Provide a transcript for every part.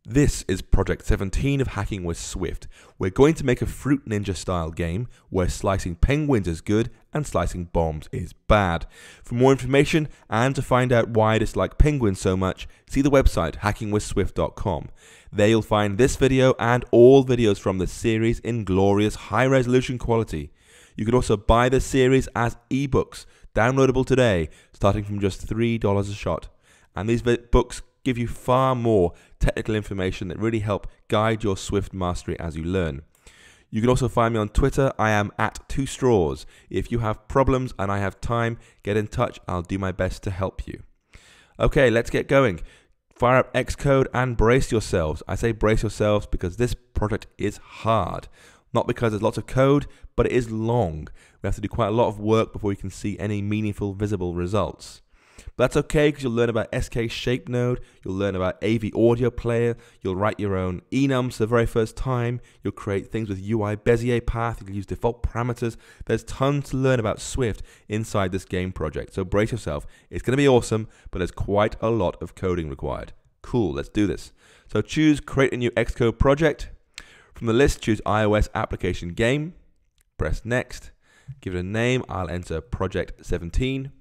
This is Project 17 of Hacking with Swift. We're going to make a Fruit Ninja style game where slicing penguins is good and slicing bombs is bad. For more information and to find out why I dislike penguins so much, see the website hackingwithswift.com. There you'll find this video and all videos from the series in glorious high resolution quality. You can also buy the series as ebooks, downloadable today, starting from just $3 a shot. And these books give you far more technical information that really help guide your Swift mastery as you learn. You can also find me on Twitter. I am @2straws. If you have problems and I have time, get in touch. I'll do my best to help you. Okay, let's get going. Fire up Xcode and brace yourselves. I say brace yourselves because this project is hard. Not because there's lots of code, but it is long. We have to do quite a lot of work before we can see any meaningful, visible results. But that's okay because you'll learn about SKShapeNode, you'll learn about AVAudioPlayer, you'll write your own enums for the very first time, you'll create things with UIBezierPath, you'll use default parameters. There's tons to learn about Swift inside this game project, so brace yourself. It's going to be awesome, but there's quite a lot of coding required. Cool, let's do this. So choose Create a New Xcode Project. From the list, choose iOS Application Game, press Next, give it a name. I'll enter Project 17.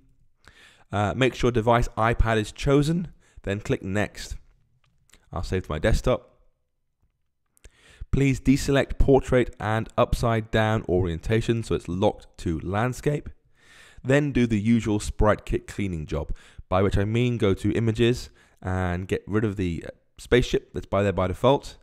Make sure device iPad is chosen, then click Next. I'll save to my desktop. Please deselect portrait and upside down orientation so it's locked to landscape. Then do the usual sprite kit cleaning job, by which I mean go to images and get rid of the spaceship that's by there by default.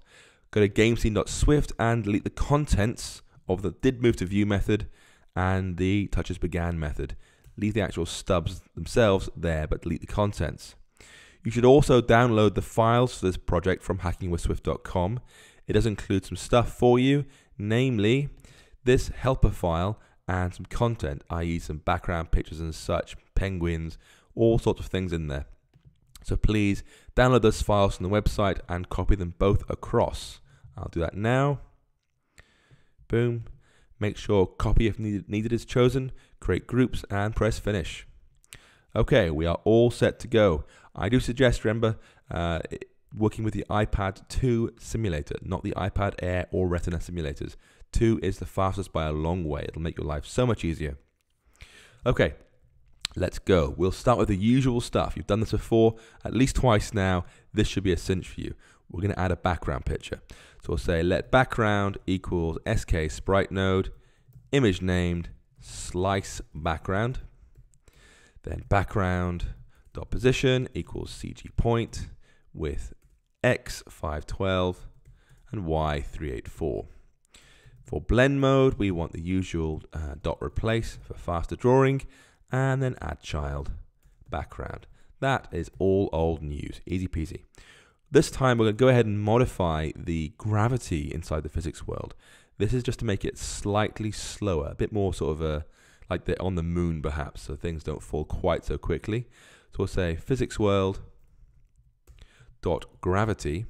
Go to gamescene.swift and delete the contents of the didMoveToView method and the touchesBegan method. Leave the actual stubs themselves there, but delete the contents. You should also download the files for this project from hackingwithswift.com. It does include some stuff for you, namely this helper file and some content, i.e. some background pictures and such, penguins, all sorts of things in there. So please download those files from the website and copy them both across. I'll do that now. Boom. Make sure copy if needed is chosen, create groups and press finish. Okay, we are all set to go. I do suggest, remember, working with the iPad 2 simulator, not the iPad Air or Retina simulators. 2 is the fastest by a long way. It'll make your life so much easier. Okay, let's go. We'll start with the usual stuff. You've done this before, at least twice now. This should be a cinch for you. We're going to add a background picture. So we'll say let background equals SKShapeNode, image named slice background. Then background.position equals CG point with X 512 and Y 384. For blend mode, we want the usual dot replace for faster drawing, and then add child background. That is all old news, easy peasy. This time we're going to go ahead and modify the gravity inside the physics world. This is just to make it slightly slower, a bit more sort of like they're on the moon perhaps, so things don't fall quite so quickly. So we'll say physics world dot gravity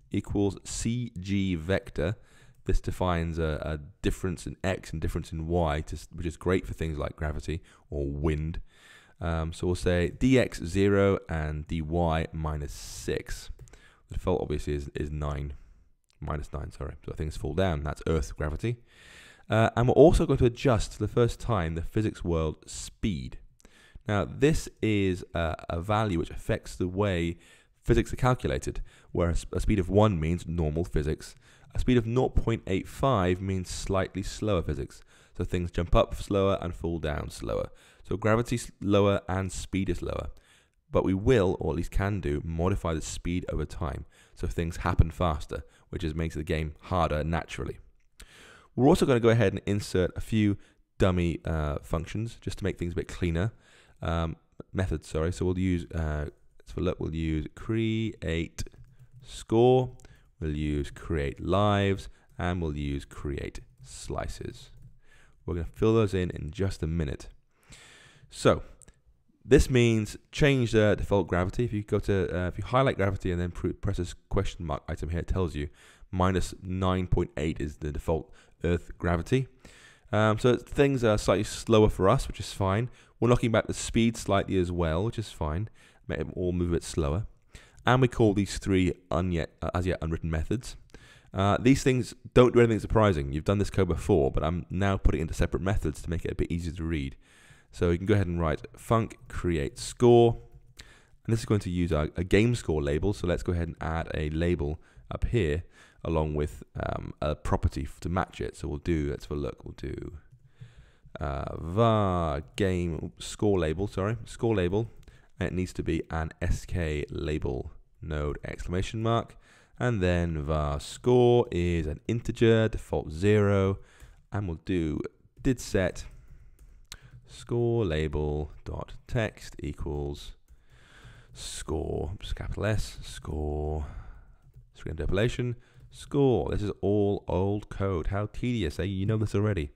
equals CG vector. This defines a difference in X and difference in Y, which is great for things like gravity or wind. So we'll say dx 0 and dy -6. The default obviously is 9, -9, sorry. So things fall down. That's Earth's gravity. And we're also going to adjust for the first time the physics world speed. Now this is a value which affects the way physics are calculated, where a speed of 1 means normal physics. A speed of 0.85 means slightly slower physics. So things jump up slower and fall down slower. So gravity's lower and speed is lower. But we will, or at least can do, modify the speed over time. So things happen faster, which makes the game harder naturally. We're also going to go ahead and insert a few dummy functions just to make things a bit cleaner. Methods, sorry. So we'll use, we'll use create score, we'll use create lives, and we'll use create slices. We're going to fill those in just a minute. So this means change the default gravity. If you go to, if you highlight gravity and then press this question mark item here, it tells you -9.8 is the default Earth gravity. So things are slightly slower for us, which is fine. We're knocking back the speed slightly as well, which is fine. Make them all move a bit slower. and we call these three as yet unwritten methods. These things don't do anything surprising. You've done this code before, but I'm now putting it into separate methods to make it a bit easier to read. So you can go ahead and write func create score, and this is going to use a game score label. So let's go ahead and add a label up here along with a property to match it. So we'll do, let's have a look, we'll do var game score label, score label, and it needs to be an SKLabel node exclamation mark, and then var score is an integer, default 0, and we'll do did set score label dot text equals score, capital S, score, string interpolation, score. This is all old code. How tedious, eh? You know this already.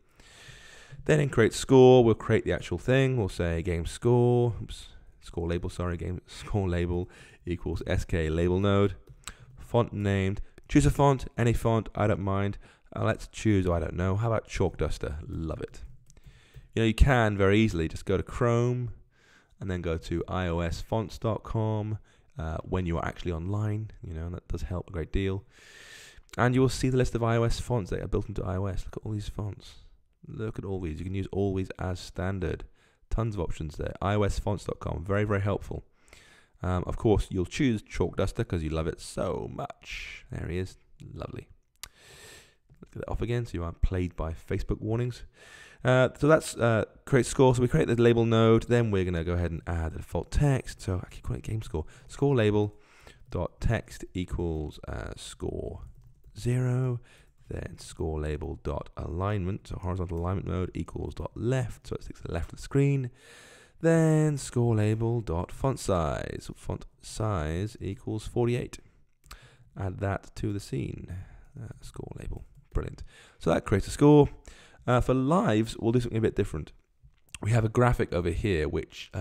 Then in create score, we'll create the actual thing. We'll say game score, score label, game score label equals SKLabel node. Font named, choose a font, any font, I don't mind. Let's choose, I don't know, how about Chalk Duster? Love it. You know, you can very easily just go to Chrome and then go to iosfonts.com when you are actually online. You know, that does help a great deal. And you will see the list of iOS fonts that are built into iOS. Look at all these fonts. Look at all these. You can use all these as standard. Tons of options there. iosfonts.com. Very, very helpful. Of course, you'll choose Chalk Duster because you love it so much. There he is. Lovely. Let's get that off again so you aren't plagued by Facebook warnings. So that's create score. So we create the label node. Then we're going to go ahead and add the default text. So I keep calling it game score. Score label dot text equals score 0. Then score label dot alignment. So horizontal alignment mode equals dot left. So it sticks to the left of the screen. Then score label dot font size. Font size equals 48. Add that to the scene. Score label. Brilliant. So that creates a score. For lives, we'll do something a bit different. We have a graphic over here which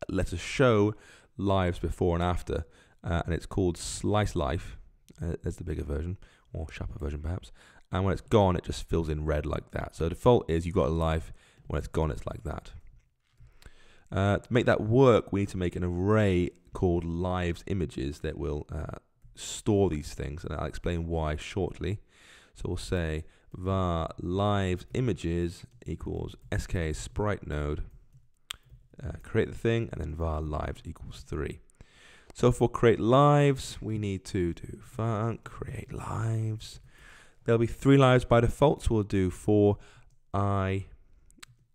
lets us show lives before and after, and it's called slice life. There's the bigger version, or sharper version perhaps. And when it's gone, it just fills in red like that. So the default is you've got a live. When it's gone, it's like that. To make that work, we need to make an array called lives images that will store these things, and I'll explain why shortly. So we'll say var lives images equals SKShapeNode, create the thing, and then var lives equals 3. So for create lives, we need to do func create lives. There'll be 3 lives by default, so we'll do for I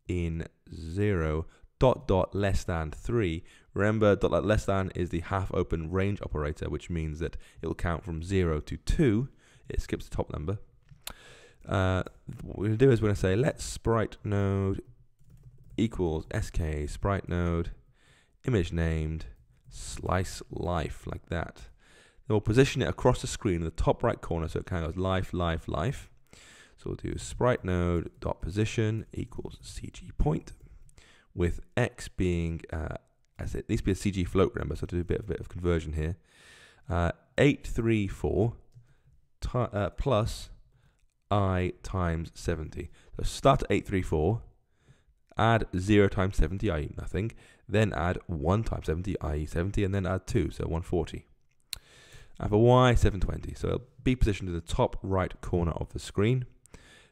in 0 dot less than 3. Remember, dot less than is the half open range operator, which means that it will count from 0 to 2. It skips the top number. What we're going to do is we're going to say let sprite node equals SKShapeNode image named slice life, like that. Then we'll position it across the screen in the top right corner so it kind of goes life, life, life. So we'll do sprite node dot position equals CG point, with X being as it needs to be a CG float, remember, so to do a bit of conversion here. 834 plus I times 70. So start at 834, add 0 times 70, i.e. nothing, then add 1 times 70, i.e. 70, and then add 2, so 140. And for Y, 720. So it'll be positioned in the top right corner of the screen.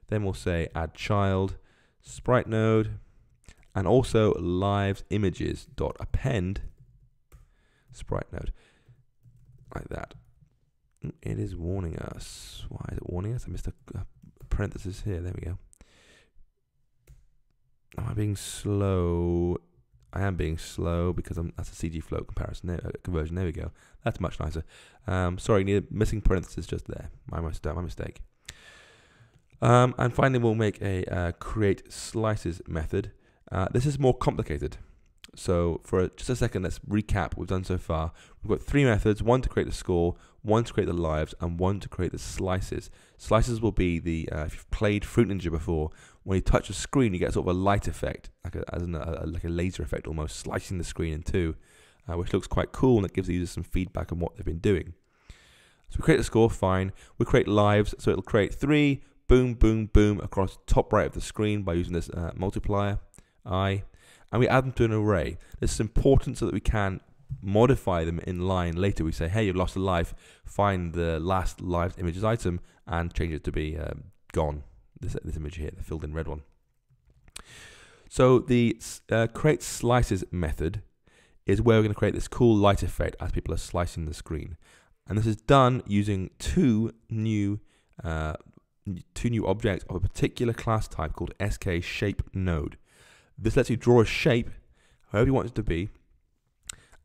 Then we'll say add child, sprite node, and also lives images dot append sprite node, like that. It is warning us. Why is it warning us? I missed a parenthesis here. There we go. Am I being slow? I am being slow because that's a CG float comparison conversion. There we go. That's much nicer. Sorry, need a missing parenthesis just there. My mistake. And finally, we'll make a create slices method. This is more complicated. So for just a second, let's recap what we've done so far. We've got 3 methods, 1 to create the score, 1 to create the lives, and 1 to create the slices. Slices will be the, if you've played Fruit Ninja before, when you touch a screen, you get sort of a light effect, like a laser effect almost, slicing the screen in 2, which looks quite cool, and it gives the user some feedback on what they've been doing. So we create the score, fine. We create lives, so it'll create 3, boom, boom, boom, across the top right of the screen by using this multiplier, I. And we add them to an array. This is important so that we can modify them in line later. We say, hey, you've lost a life, find the last live images item and change it to be gone. This image here, the filled in red one. So the create slices method is where we're going to create this cool light effect as people are slicing the screen. And this is done using two new objects of a particular class type called SKShapeNode. This lets you draw a shape however you want it to be,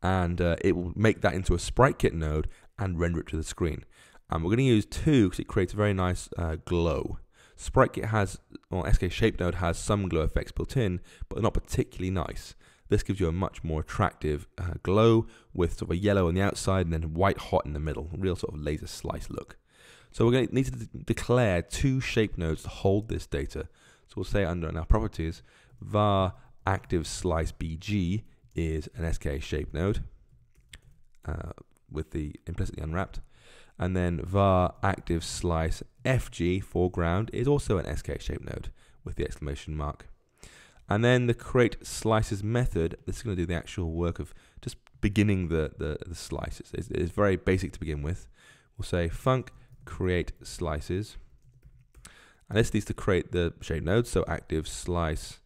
and it will make that into a sprite kit node and render it to the screen. And we're going to use two because it creates a very nice glow. SpriteKit has, or SKShapeNode has some glow effects built in, but they're not particularly nice. This gives you a much more attractive glow with sort of a yellow on the outside and then white hot in the middle, a real sort of laser slice look. So we're going to need to declare two shape nodes to hold this data. So we'll say under our properties, var active slice bg is an SKShapeNode with the implicitly unwrapped. And then var active slice fg foreground is also an SKShapeNode with the exclamation mark. And then the create slices method, this is going to do the actual work of just beginning the slice. It's very basic to begin with. We'll say func create slices. And this needs to create the shape node, so active slice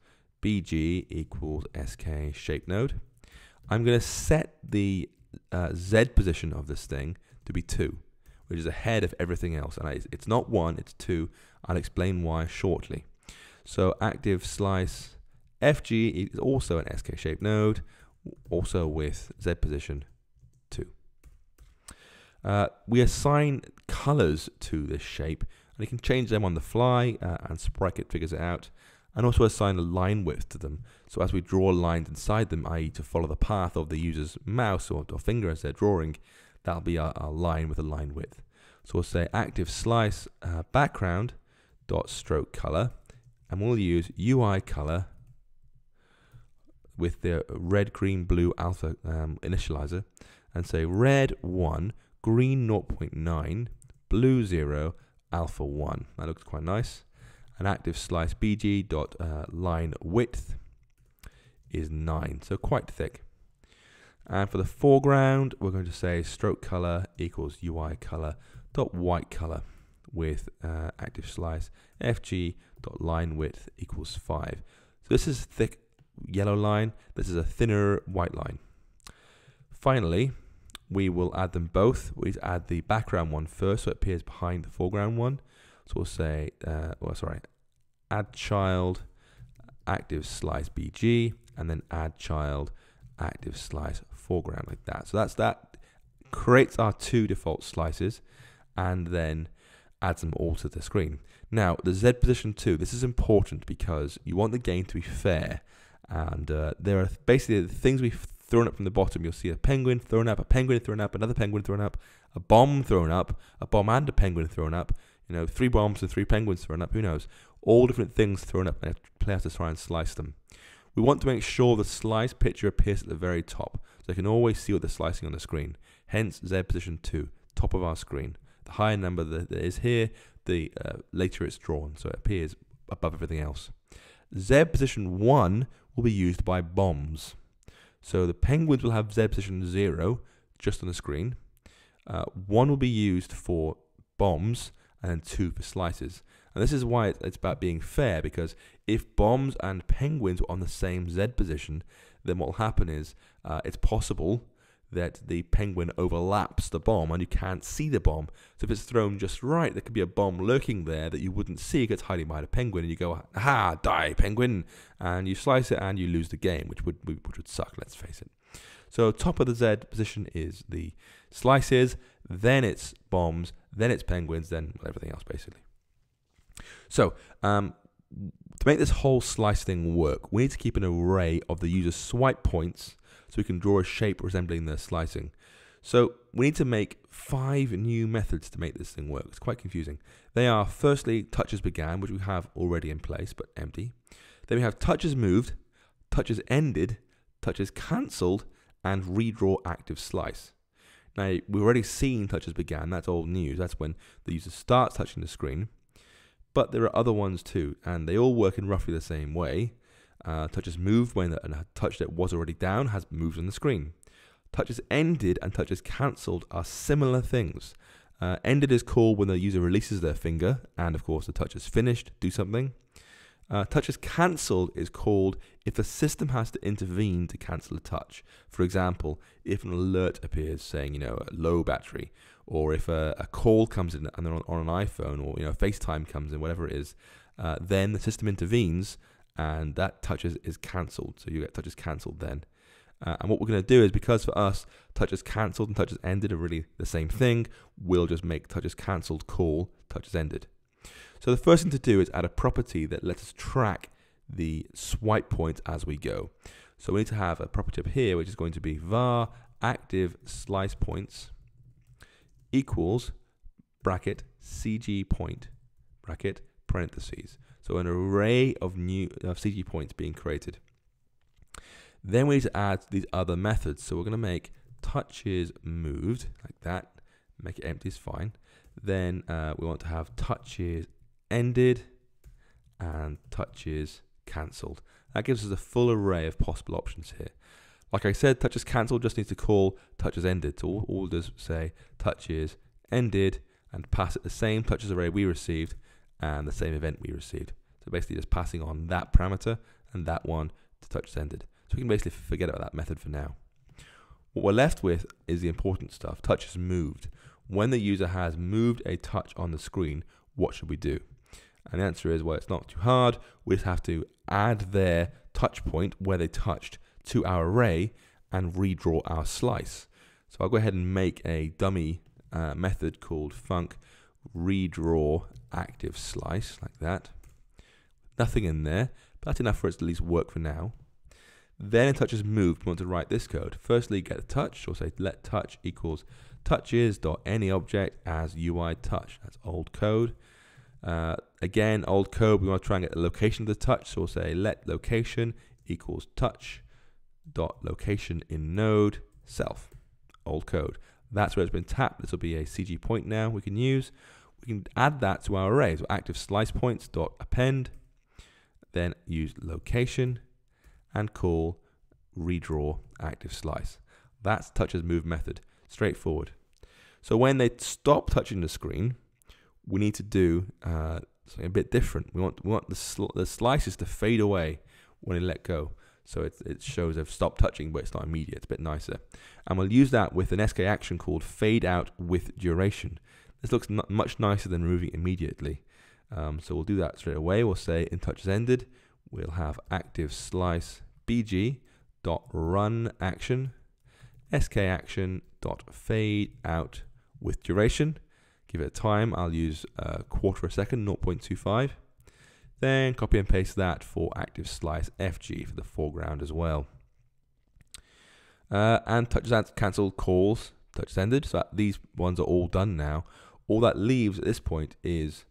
bg equals SKShapeNode. I'm going to set the Z position of this thing to be 2, which is ahead of everything else. And it's not 1, it's 2. I'll explain why shortly. So active slice FG is also an SKShapeNode, also with Z position 2. We assign colors to this shape, and you can change them on the fly, and SpriteKit figures it out, and also assign a line width to them. So as we draw lines inside them, i.e. to follow the path of the user's mouse or finger as they're drawing, that'll be our line with a line width. So we'll say active slice background dot stroke color, and we'll use UI color with the red, green, blue alpha initializer, and say red 1, green 0.9, blue 0, alpha 1. That looks quite nice. And active slice bg dot line width is 9, so quite thick. And for the foreground, we're going to say stroke color equals UI color dot white color with active slice fg dot line width equals 5. So this is a thick yellow line. This is a thinner white line. Finally, we will add them both. We add the background one first, so it appears behind the foreground one. So we'll say, add child active slice bg, and then add child active slice foreground, like that. So that creates our 2 default slices and then adds them all to the screen. Now, the Z position 2, this is important because you want the game to be fair. And there are basically the things we've thrown up from the bottom. You'll see a penguin thrown up, a penguin thrown up, another penguin thrown up, a bomb thrown up, a bomb and a penguin thrown up, 3 bombs and 3 penguins thrown up, who knows. All different things thrown up, and players have to try and slice them. We want to make sure the slice picture appears at the very top, so you can always see what they're slicing on the screen. Hence, Z position 2, top of our screen. The higher number that is here, the later it's drawn, so it appears above everything else. Z position 1 will be used by bombs. So the penguins will have Z position 0 just on the screen. 1 will be used for bombs, and then 2 for slices. And this is why it's about being fair, because if bombs and penguins were on the same Z position, then what will happen is it's possible that the penguin overlaps the bomb and you can't see the bomb. So if it's thrown just right, there could be a bomb lurking there that you wouldn't see because it's hiding behind a penguin, and you go, aha, die, penguin, and you slice it and you lose the game, which would suck, let's face it. So top of the Z position is the slices, then it's bombs, then it's penguins, then everything else basically. So to make this whole slice thing work, we need to keep an array of the user's swipe points so we can draw a shape resembling the slicing. So we need to make 5 new methods to make this thing work. It's quite confusing. They are, firstly, touches began, which we have already in place, but empty. Then we have touches moved, touches ended, touches cancelled, and redraw active slice. Now, we've already seen touches began. That's old news. That's when the user starts touching the screen. But there are other ones too, and they all work in roughly the same way. Touches moved when a touch that was already down has moved on the screen. Touches ended and touches cancelled are similar things. Ended is called when the user releases their finger, and of course the touch is finished, do something. Touches cancelled is called if the system has to intervene to cancel a touch. For example, if an alert appears saying, a low battery, or if a call comes in and they're on an iPhone, or FaceTime comes in, whatever it is, then the system intervenes and that touches is cancelled. So you get touches cancelled then. And what we're going to do is, because for us touches cancelled and touches ended are really the same thing, we'll just make touches cancelled call touches ended. So the first thing to do is add a property that lets us track the swipe points as we go. So we need to have a property up here which is going to be var active slice points equals bracket CG point bracket parentheses. So an array of new CG points being created. Then we need to add these other methods. So we're going to make touches moved like that. Make it empty is fine. Then we want to have touches ended and touches cancelled. That gives us a full array of possible options here. Like I said, touches cancelled just needs to call touches ended. So all we'll just say touches ended and pass it the same touches array we received and the same event we received. So basically just passing on that parameter and that one to touches ended. So we can basically forget about that method for now. What we're left with is the important stuff, touches moved. When the user has moved a touch on the screen, what should we do? And the answer is, well, it's not too hard. We just have to add their touch point where they touched to our array and redraw our slice. So I'll go ahead and make a dummy method called func redraw active slice like that. Nothing in there, but that's enough for it to at least work for now. Then in touches moved, we want to write this code. Firstly, get the touch, or say let touch equals touches.anyObject as UI touch. That's old code. Again, old code, we want to try and get the location of the touch, so we'll say let location equals touch.location in node self. Old code. That's where it's been tapped. This will be a CG point now we can use. We can add that to our array. So active slice points dot append, then use location and call redraw active slice. That's touches move method. Straightforward. So when they stop touching the screen, we need to do something a bit different. We want the slices to fade away when they let go. So it shows they've stopped touching, but it's not immediate. It's a bit nicer. And we'll use that with an SKAction called fade out with duration. This looks much nicer than removing immediately. So we'll do that straight away. We'll say in touches ended, we'll have active slice bg dot run action SKAction dot fade out with duration. Give it a time. I'll use a quarter a second, 0.25. Then copy and paste that for active slice FG for the foreground as well. And touches cancelled calls touches ended. So these ones are all done now. All that leaves at this point is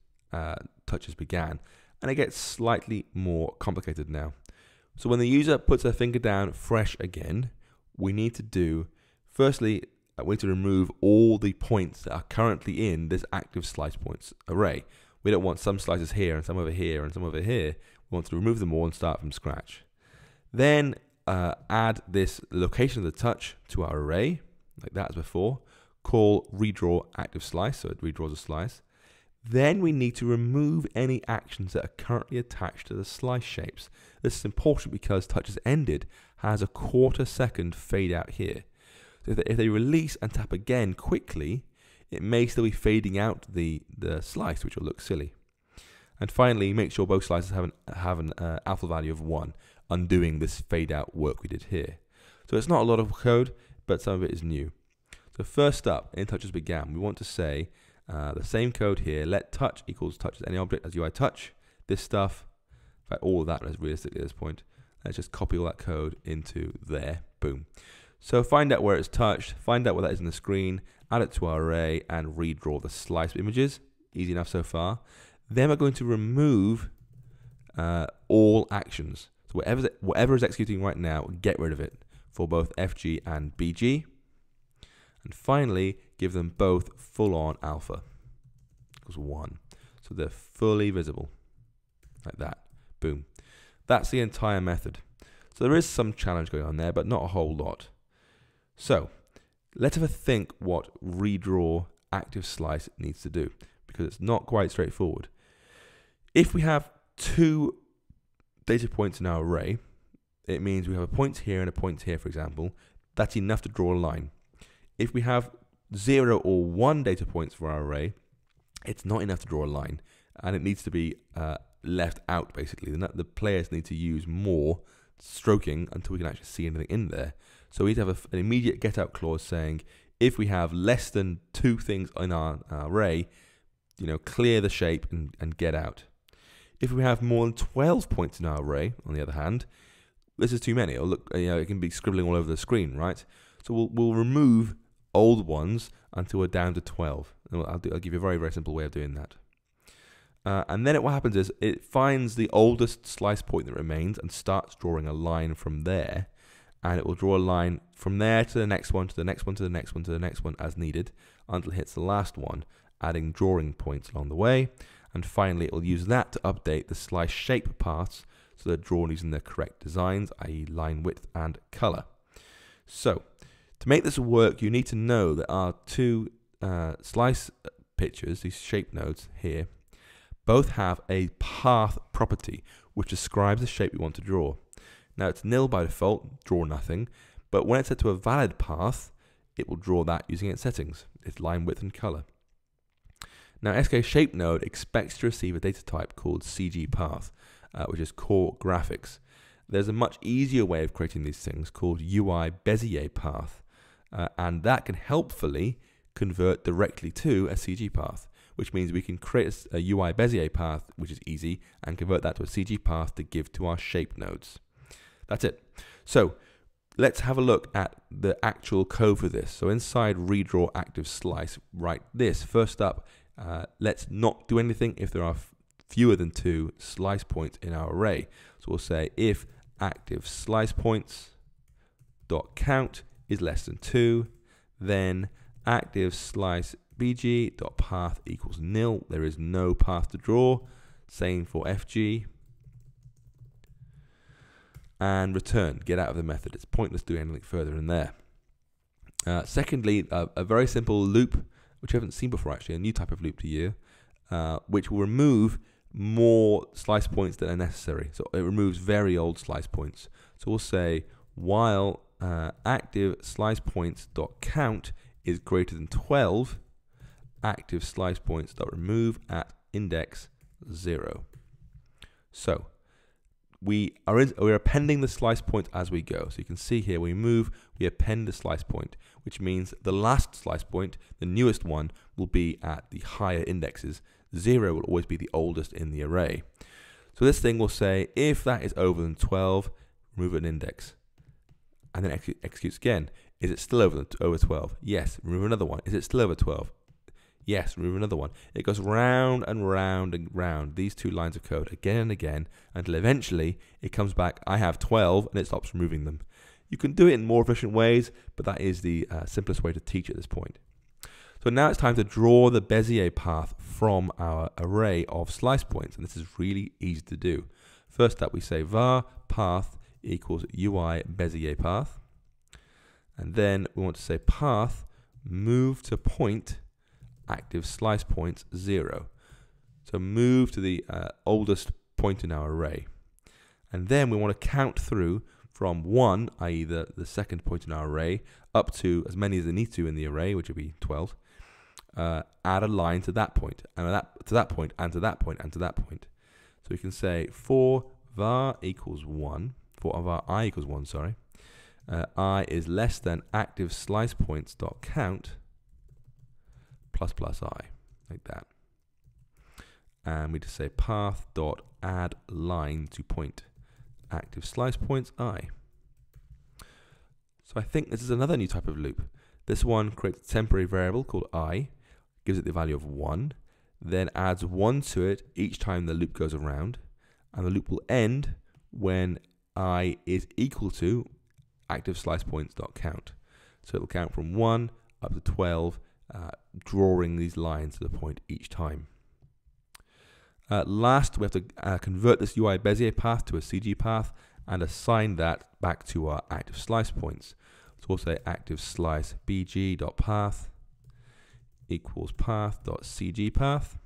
touches began, and it gets slightly more complicated now. So when the user puts their finger down fresh again, we need to do, firstly, we need to remove all the points that are currently in this active slice points array. We don't want some slices here and some over here and some over here. We want to remove them all and start from scratch. Then add this location of the touch to our array, like that as before. Call redraw active slice, so it redraws a slice. Then we need to remove any actions that are currently attached to the slice shapes. This is important because touches ended has a quarter second fade out here. So if they release and tap again quickly, it may still be fading out the slice, which will look silly. And finally, make sure both slices have an alpha value of 1, undoing this fade out work we did here. So it's not a lot of code, but some of it is new. So first up, in touches began, we want to say the same code here, let touch equals touches any object as UI touch. This stuff, in fact, all of that is realistically at this point. Let's just copy all that code into there. Boom. So find out where it's touched, find out where that is in the screen, add it to our array, and redraw the slice images. Easy enough so far. Then we're going to remove all actions. So whatever is executing right now, get rid of it for both FG and BG. And finally, give them both full-on alpha equals 1. So they're fully visible, like that. Boom. That's the entire method. So there is some challenge going on there, but not a whole lot. So Let's have a think what redraw active slice needs to do, because it's not quite straightforward. If we have 2 data points in our array, it means we have a point here and a point here, for example. That's enough to draw a line. If we have 0 or 1 data points for our array, it's not enough to draw a line, and it needs to be left out, basically. The players need to use more stroking until we can actually see anything in there. So we need to have an immediate get out clause saying, if we have less than 2 things in our array, clear the shape and get out. If we have more than 12 points in our array, on the other hand, this is too many. It'll look, it can be scribbling all over the screen, right? So we'll remove old ones until we're down to 12. And I'll give you a very, very simple way of doing that. And then what happens is it finds the oldest slice point that remains and starts drawing a line from there. And it will draw a line from there to the next one, to the next one, to the next one, to the next one as needed until it hits the last one, adding drawing points along the way. And finally, it will use that to update the slice shape paths so they're drawn using the correct designs, i.e. line width and color. So to make this work, you need to know that our 2 slice pictures, these shape nodes here, both have a path property which describes the shape we want to draw. Now it's nil by default, draw nothing, but when it's set to a valid path, it will draw that using its settings, its line width and color. Now SKShapeNode expects to receive a data type called CGPath, which is core graphics. There's a much easier way of creating these things called UIBezierPath, and that can helpfully convert directly to a CGPath, which means we can create a UIBezierPath, which is easy, and convert that to a CGPath to give to our shape nodes. That's it. So let's have a look at the actual code for this. So inside redraw active slice, write this. First up, let's not do anything if there are fewer than 2 slice points in our array. So we'll say if active slice points dot count is less than 2, then active slice bg dot path equals nil. There is no path to draw. Same for fg. And return, get out of the method. It's pointless doing anything further in there. Secondly, a very simple loop, which I haven't seen before actually, a new type of loop to you, which will remove more slice points than are necessary. So it removes very old slice points. So we'll say while active slice points dot count is greater than 12, active slice points dot remove at index 0. So we're appending the slice point as we go. So you can see here, when we move, we append the slice point, which means the last slice point, the newest one, will be at the higher indexes. 0 will always be the oldest in the array. So this thing will say, if that is over than 12, remove an index. And then executes again. Is it still over 12? Yes. Remove another one. Is it still over 12? Yes, remove another one. It goes round and round and round, these 2 lines of code, again and again, until eventually it comes back, I have 12, and it stops removing them. You can do it in more efficient ways, but that is the simplest way to teach at this point. So now it's time to draw the Bezier path from our array of slice points, and this is really easy to do. First up, we say var path equals UIBezierPath, and then we want to say path move to point active slice points 0. So move to the oldest point in our array. And then we want to count through from 1, i.e. the second point in our array, up to as many as they need to in the array, which would be 12. Add a line to that point, and to that point, and to that point, and to that point. So we can say for var equals 1, for var I equals 1, sorry, I is less than active slice points dot count plus I, like that. And we just say path dot add line to point active slice points I. So I think this is another new type of loop. This one creates a temporary variable called I, gives it the value of 1, then adds 1 to it each time the loop goes around, and the loop will end when I is equal to active slice points dot count. So it will count from 1 up to 12, drawing these lines to the point each time. Last, we have to convert this UIBezierPath to a CGPath and assign that back to our active slice points. So we'll say active slice bg.path equals path.cgpath,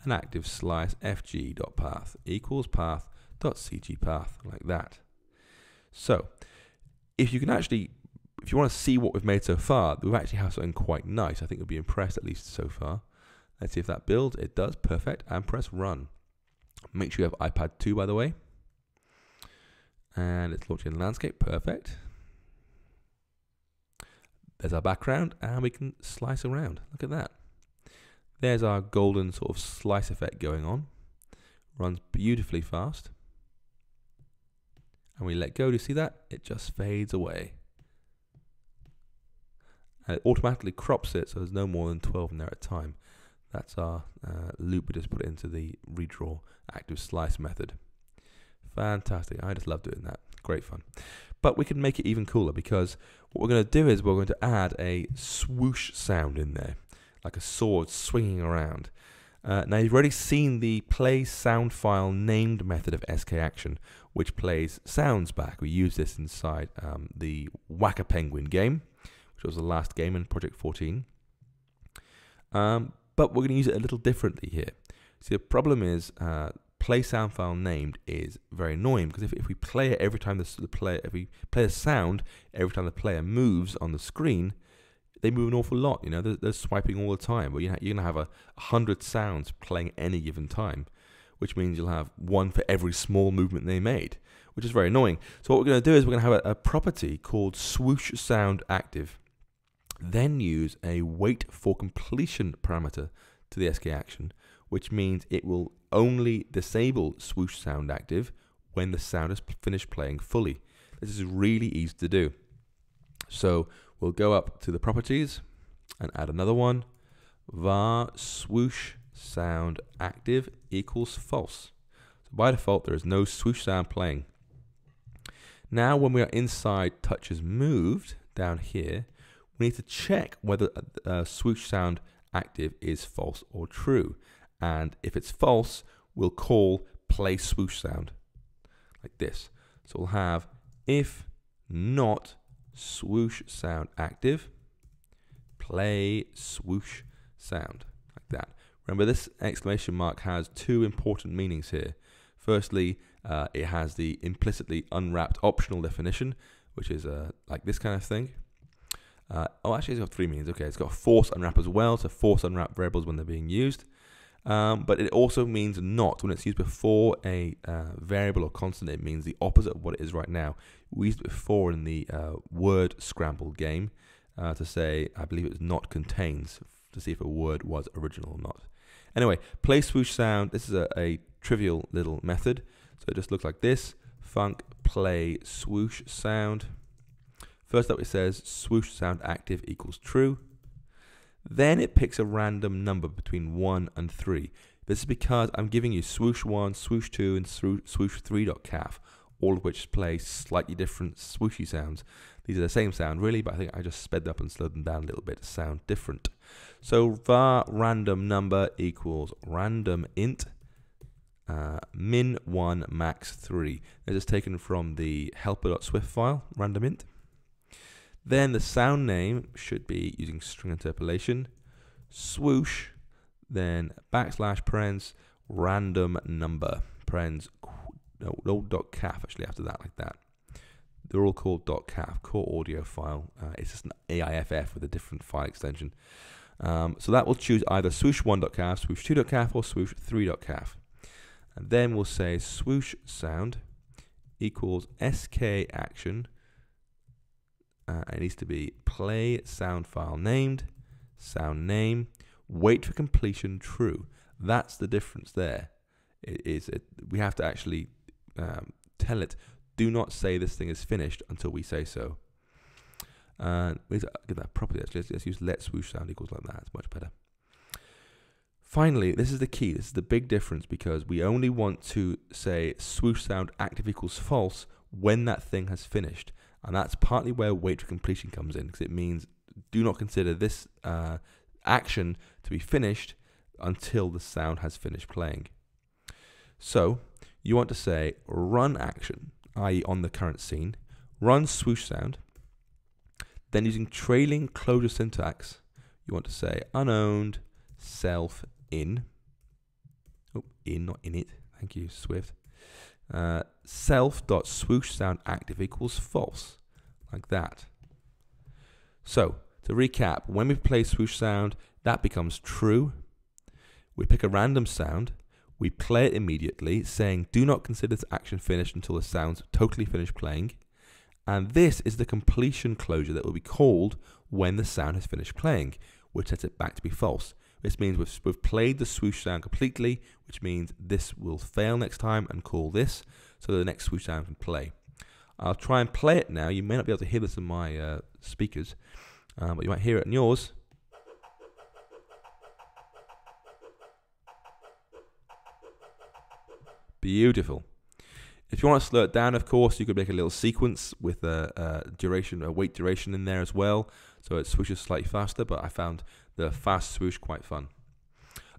and active slice fg.path equals path.cgpath, like that. So if you want to see what we've made so far, we actually have something quite nice. I think you'll be impressed, at least so far. Let's see if that builds. It does. Perfect. And press run. Make sure you have iPad 2, by the way. And it's launching the landscape. Perfect. There's our background, and we can slice around. Look at that. There's our golden sort of slice effect going on. Runs beautifully fast. And we let go. Do you see that? It just fades away. And it automatically crops it, so there's no more than 12 in there at a time. That's our loop we just put into the redraw active slice method. Fantastic. I just love doing that. Great fun. But we can make it even cooler, because what we're going to do is we're going to add a swoosh sound in there, like a sword swinging around. Now you've already seen the play sound file named method of SKAction, which plays sounds back. We use this inside the Whack-A-Penguin game, which was the last game in Project 14. But we're going to use it a little differently here. See, the problem is play sound file named is very annoying, because if we play it every time if we play a sound every time the player moves on the screen, they move an awful lot. You know, they're swiping all the time. But you're going to have 100 sounds playing at any given time, which means you'll have one for every small movement they made, which is very annoying. So what we're going to do is we're going to have a property called swoosh sound active, then use a wait for completion parameter to the SKAction, which means it will only disable swoosh sound active when the sound is finished playing fully. This is really easy to do. So we'll go up to the properties and add another one. Var swoosh sound active equals false. So by default, there is no swoosh sound playing. Now when we are inside touches moved down here, we need to check whether swoosh sound active is false or true. And if it's false, we'll call play swoosh sound, like this. So we'll have if not swoosh sound active, play swoosh sound, like that. Remember, this exclamation mark has two important meanings here. Firstly, it has the implicitly unwrapped optional definition, which is like this kind of thing. Oh, actually, it's got three meanings. Okay, it's got force unwrap as well, so force unwrap variables when they're being used. But it also means not. When it's used before a variable or constant, it means the opposite of what it is right now. We used it before in the word scramble game to say, I believe it was not contains, to see if a word was original or not. Anyway, play swoosh sound. This is a trivial little method. So it just looks like this. Func play swoosh sound. First up, it says swoosh sound active equals true. Then it picks a random number between 1 and 3. This is because I'm giving you swoosh 1, swoosh 2, and swoosh 3.caf, all of which play slightly different swooshy sounds. These are the same sound really, but I think I just sped them up and slowed them down a little bit to sound different. So var random number equals random int min 1 max 3. This is taken from the helper.swift file, random int. Then the sound name should be using string interpolation, swoosh, then backslash parens, random number, parens, no .caf actually after that, like that. They're all called .caf, core audio file. It's just an AIFF with a different file extension. So that will choose either swoosh1.caf, swoosh 2.caf, or swoosh 3.caf. And then we'll say swoosh sound equals SKAction. It needs to be play sound file named, sound name, wait for completion true. That's the difference there. We have to actually tell it, do not say this thing is finished until we say so. We need to get that properly actually. Let's use let swoosh sound equals like that. It's much better. Finally, this is the key. This is the big difference, because we only want to say swoosh sound active equals false when that thing has finished. And that's partly where wait for completion comes in, because it means do not consider this action to be finished until the sound has finished playing. So you want to say run action, i.e. on the current scene, run swoosh sound, Then using trailing closure syntax, you want to say unowned self in. Oh, in, not in it. Thank you, Swift. Self.swoosh sound active equals false, like that. So to recap, when we play swoosh sound, that becomes true. We pick a random sound, we play it immediately, saying do not consider this action finished until the sound's totally finished playing. And this is the completion closure that will be called when the sound has finished playing, which sets it back to be false. This means we've played the swoosh sound completely, which means this will fail next time and call this, so the next swoosh sound can play. I'll try and play it now. You may not be able to hear this in my speakers, but you might hear it in yours. Beautiful. If you want to slow it down, of course, you could make a little sequence with a wait duration in there as well, so it swooshes slightly faster, but I found the fast swoosh quite fun.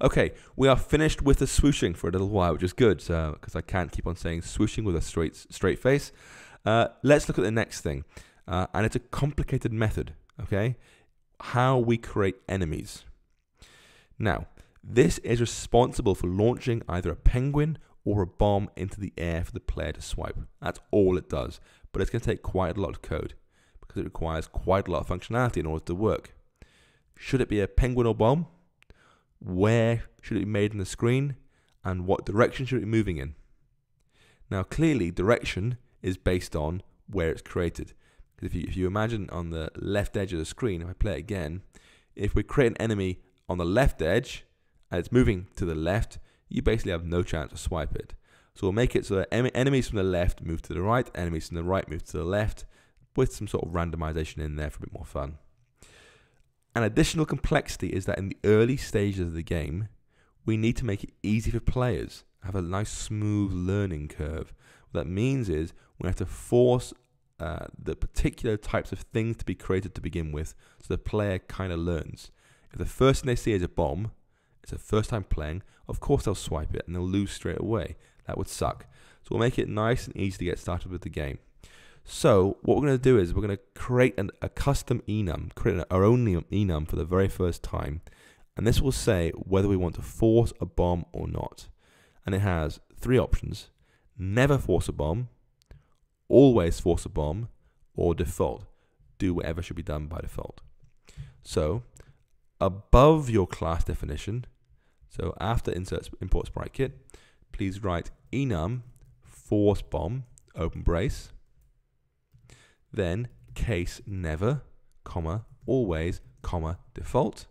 Okay, we are finished with the swooshing for a little while, which is good, because I can't keep on saying swooshing with a straight face. Let's look at the next thing, and it's a complicated method, okay? How we create enemies. Now, this is responsible for launching either a penguin or a bomb into the air for the player to swipe. That's all it does, but it's going to take quite a lot of code because it requires quite a lot of functionality in order to work. Should it be a penguin or bomb? Where should it be made in the screen? And what direction should it be moving in? Now clearly direction is based on where it's created. If you imagine on the left edge of the screen, if I play it again, if we create an enemy on the left edge and it's moving to the left, you basically have no chance to swipe it. So we'll make it so that enemies from the left move to the right, enemies from the right move to the left, with some sort of randomization in there for a bit more fun. An additional complexity is that in the early stages of the game, we need to make it easy for players, have a nice smooth learning curve. What that means is we have to force the particular types of things to be created to begin with, so the player kind of learns. If the first thing they see is a bomb, it's the first time playing, of course they'll swipe it and they'll lose straight away. That would suck. So we'll make it nice and easy to get started with the game. So what we're going to do is we're going to create a custom enum, create our own enum for the very first time. And this will say whether we want to force a bomb or not. And it has three options: never force a bomb, always force a bomb, or default. Do whatever should be done by default. So above your class definition, so after import sprite kit, please write enum force bomb, open brace, then case never, comma, always, comma, default,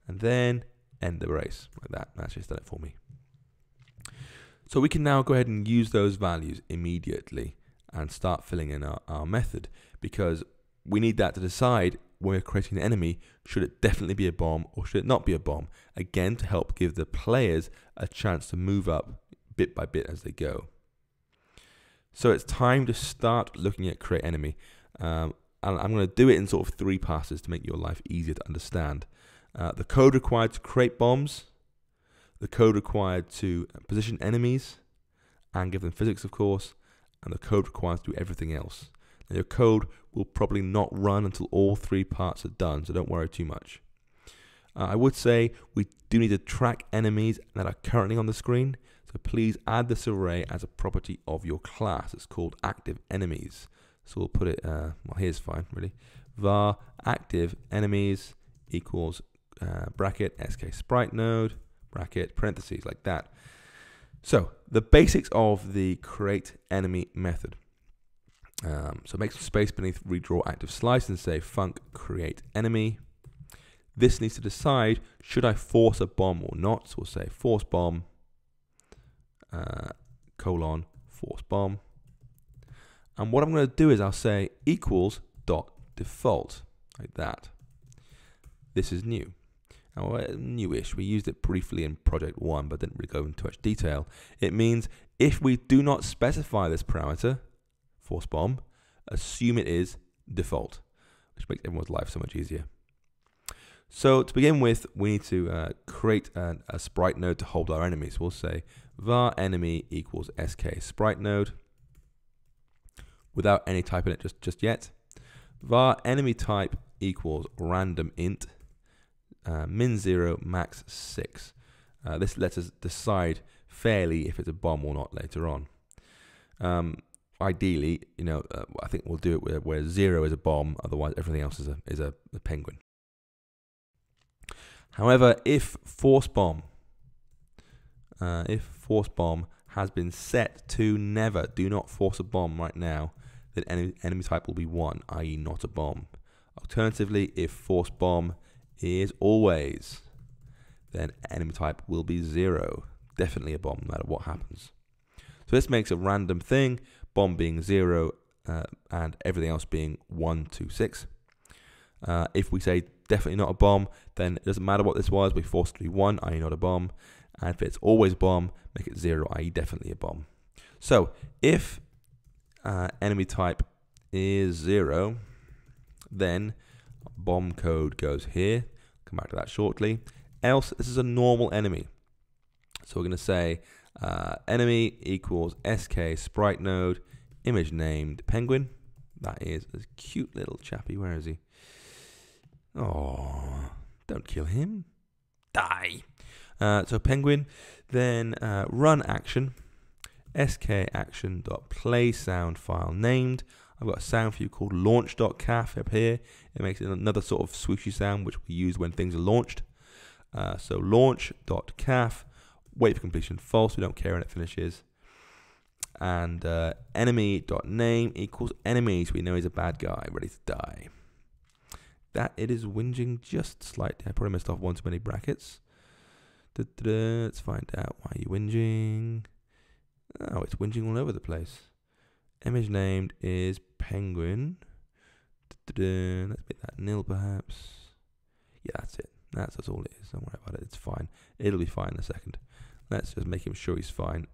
and then end the brace, like that. That's just done it for me. So we can now go ahead and use those values immediately and start filling in our method, because we need that to decide when we're creating an enemy, should it definitely be a bomb or should it not be a bomb? Again, to help give the players a chance to move up bit by bit as they go. So it's time to start looking at create enemy. And I'm going to do it in sort of three passes to make your life easier to understand. The code required to create bombs, the code required to position enemies and give them physics, of course, and the code required to do everything else. Now, your code will probably not run until all three parts are done, so don't worry too much. I would say we do need to track enemies that are currently on the screen, so please add this array as a property of your class. It's called active enemies. So we'll put it, well, here's fine, really. Var active enemies equals bracket SKShapeNode, bracket parentheses, like that. So the basics of the create enemy method. So make some space beneath redraw active slice and say func create enemy. This needs to decide, should I force a bomb or not? So we'll say force bomb, colon, force bomb. And what I'm going to do is I'll say equals dot default, like that. This is new. Now, newish. We used it briefly in project 1, but didn't really go into much detail. It means if we do not specify this parameter, force bomb, assume it is default, which makes everyone's life so much easier. So to begin with, we need to create a sprite node to hold our enemies. We'll say var enemy equals SKShapeNode without any type in it just yet. var enemy type equals random int min 0 max 6. This lets us decide fairly if it's a bomb or not later on. Ideally, I think we'll do it where 0 is a bomb, otherwise everything else is a penguin. However, if force bomb has been set to never, do not force a bomb right now, then enemy type will be 1, i.e. not a bomb. Alternatively, if force bomb is always, then enemy type will be 0, definitely a bomb no matter what happens. So this makes a random thing, bomb being 0 and everything else being 1, 2, 6. If we say definitely not a bomb, then it doesn't matter what this was, we force it to be 1, i.e. not a bomb. And if it's always bomb, make it 0, i.e. definitely a bomb. So if enemy type is 0, then bomb code goes here. Come back to that shortly. Else, this is a normal enemy. So we're going to say enemy equals SKShapeNode image named penguin. That is a cute little chappy. Where is he? Oh, don't kill him. Die. So penguin, then run action, SKAction.play sound file named. I've got a sound for you called launch.caf up here. It makes another sort of swooshy sound which we use when things are launched. So launch.caf, wait for completion false, we don't care when it finishes. And enemy.name equals enemies, we know he's a bad guy, ready to die. That it is whinging just slightly. I probably missed off one too many brackets. Let's find out why you're whinging. Oh, it's whinging all over the place. Image named is penguin. Let's make that nil perhaps. Yeah, that's it. That's all it is. Don't worry about it. It's fine. It'll be fine in a second. Let's just make him sure he's fine.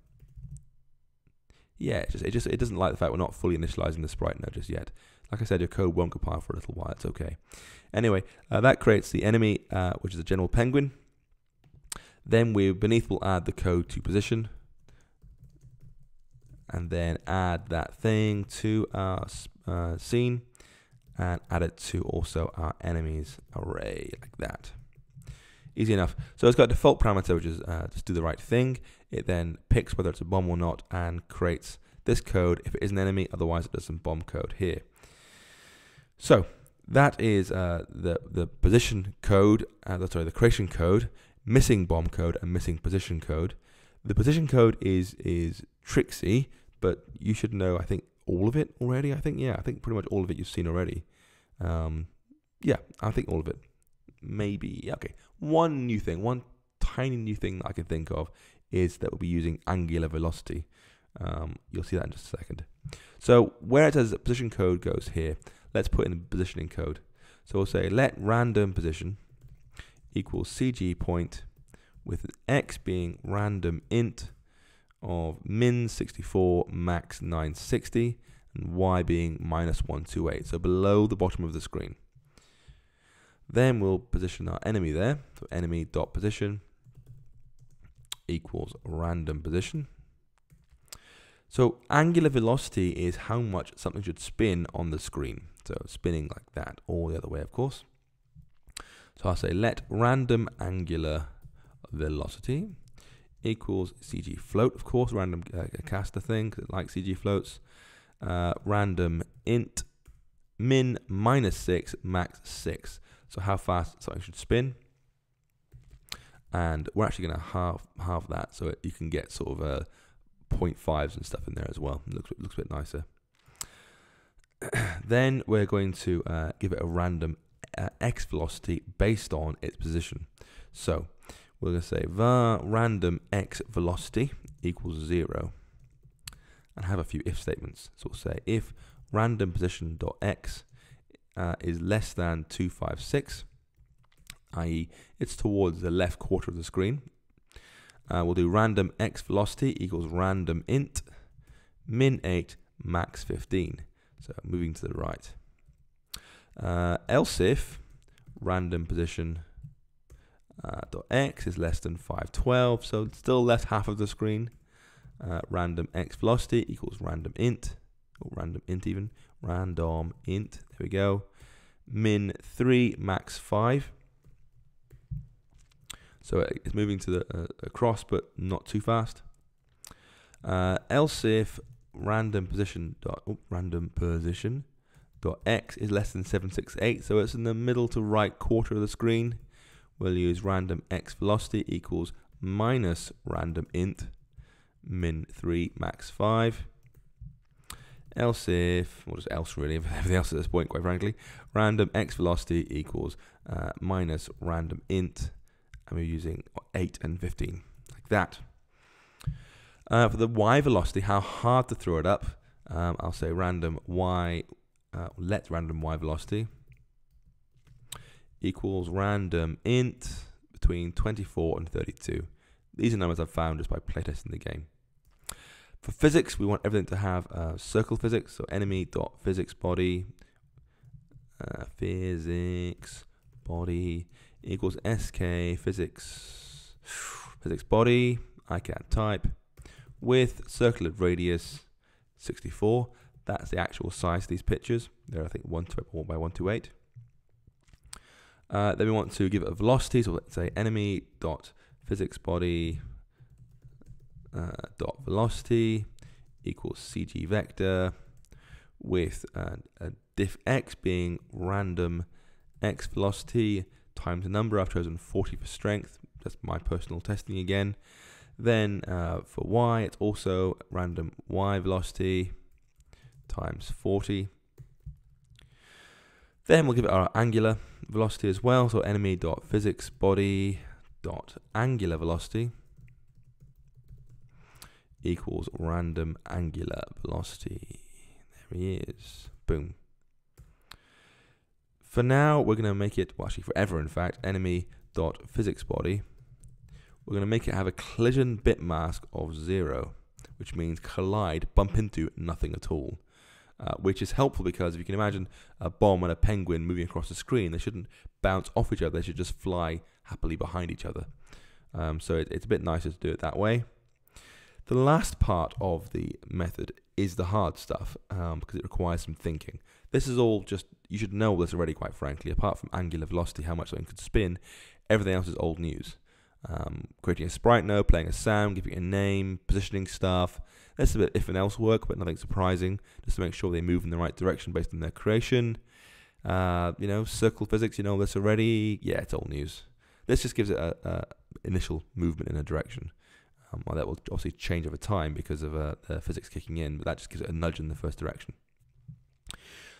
Yeah, it doesn't like the fact we're not fully initializing the sprite node just yet. Like I said, your code won't compile for a little while. It's okay. Anyway, that creates the enemy, which is a general penguin. Then beneath we'll add the code to position, and then add that thing to our scene, and add it to also our enemies array like that. Easy enough. So it's got a default parameter, which is just do the right thing. It then picks whether it's a bomb or not and creates this code if it is an enemy. Otherwise, it does some bomb code here. So that is the position code. The creation code. Missing bomb code and missing position code. The position code is tricksy, but you should know, I think, all of it already. I think pretty much all of it you've seen already. Yeah, I think all of it. Maybe, okay. One tiny new thing that I can think of is that we'll be using angular velocity. You'll see that in just a second. So where it says position code goes here, let's put in the positioning code. So we'll say let random position equals CG point with X being random int of min 64 max 960 and Y being minus 128, so below the bottom of the screen. Then we'll position our enemy there, so enemy.position equals random position. So angular velocity is how much something should spin on the screen, so spinning like that, or the other way of course. So I'll say let random angular velocity equals CG float, of course, random caster thing, because it likes CG floats. Random int min minus 6 max 6. So how fast something should spin. And we're actually going to halve that so you can get sort of 0.5s and stuff in there as well. It looks a bit nicer. Then we're going to give it a random x velocity based on its position. So we're going to say var random x velocity equals 0 and have a few if statements. So we'll say if random position.x is less than 256, i.e. it's towards the left quarter of the screen. We'll do random x velocity equals random int min 8 max 15. So moving to the right. Else if random position .x is less than 512, so still less half of the screen. Random x velocity equals random int, or random int even, random int, there we go, min 3, max 5. So it's moving to the across, but not too fast. Else if random position dot x is less than 768, so it's in the middle to right quarter of the screen, we'll use random x velocity equals minus random int min 3 max 5. Else if, or just else really, everything else at this point, quite frankly, random x velocity equals minus random int, and we're using 8 and 15, like that. For the y velocity, how hard to throw it up, I'll say random y, let random y velocity equals random int between 24 and 32. These are numbers I've found just by playtesting the game. For physics, we want everything to have circle physics, so enemy.physics body physics body equals SK physics body, I can't type, with circular radius 64. That's the actual size of these pictures. They're, I think, 1 by 128. Then we want to give it a velocity, so let's say enemy.physics body dot velocity equals CG vector with a diff x being random x velocity times the number. I've chosen 40 for strength. That's my personal testing again. Then for y, it's also random y velocity times 40. Then we'll give it our angular velocity as well. So enemy.physics body dot angular velocity equals random angular velocity. There he is. Boom. For now, we're going to make it, well, actually forever, in fact, enemy.physics body. We're going to make it have a collision bit mask of 0, which means collide, bump into, nothing at all. Which is helpful because if you can imagine a bomb and a penguin moving across the screen, they shouldn't bounce off each other, they should just fly happily behind each other. So it's a bit nicer to do it that way. The last part of the method is the hard stuff, because it requires some thinking. This is all just, you should know this already, quite frankly. Apart from angular velocity, how much something could spin, everything else is old news. Creating a sprite node, playing a sound, giving it a name, positioning stuff. That's a bit if and else work, but nothing surprising, just to make sure they move in the right direction based on their creation. You know, circle physics, you know this already. Yeah, it's old news. This just gives it a initial movement in a direction. Well, that will obviously change over time because of the physics kicking in, but that just gives it a nudge in the first direction.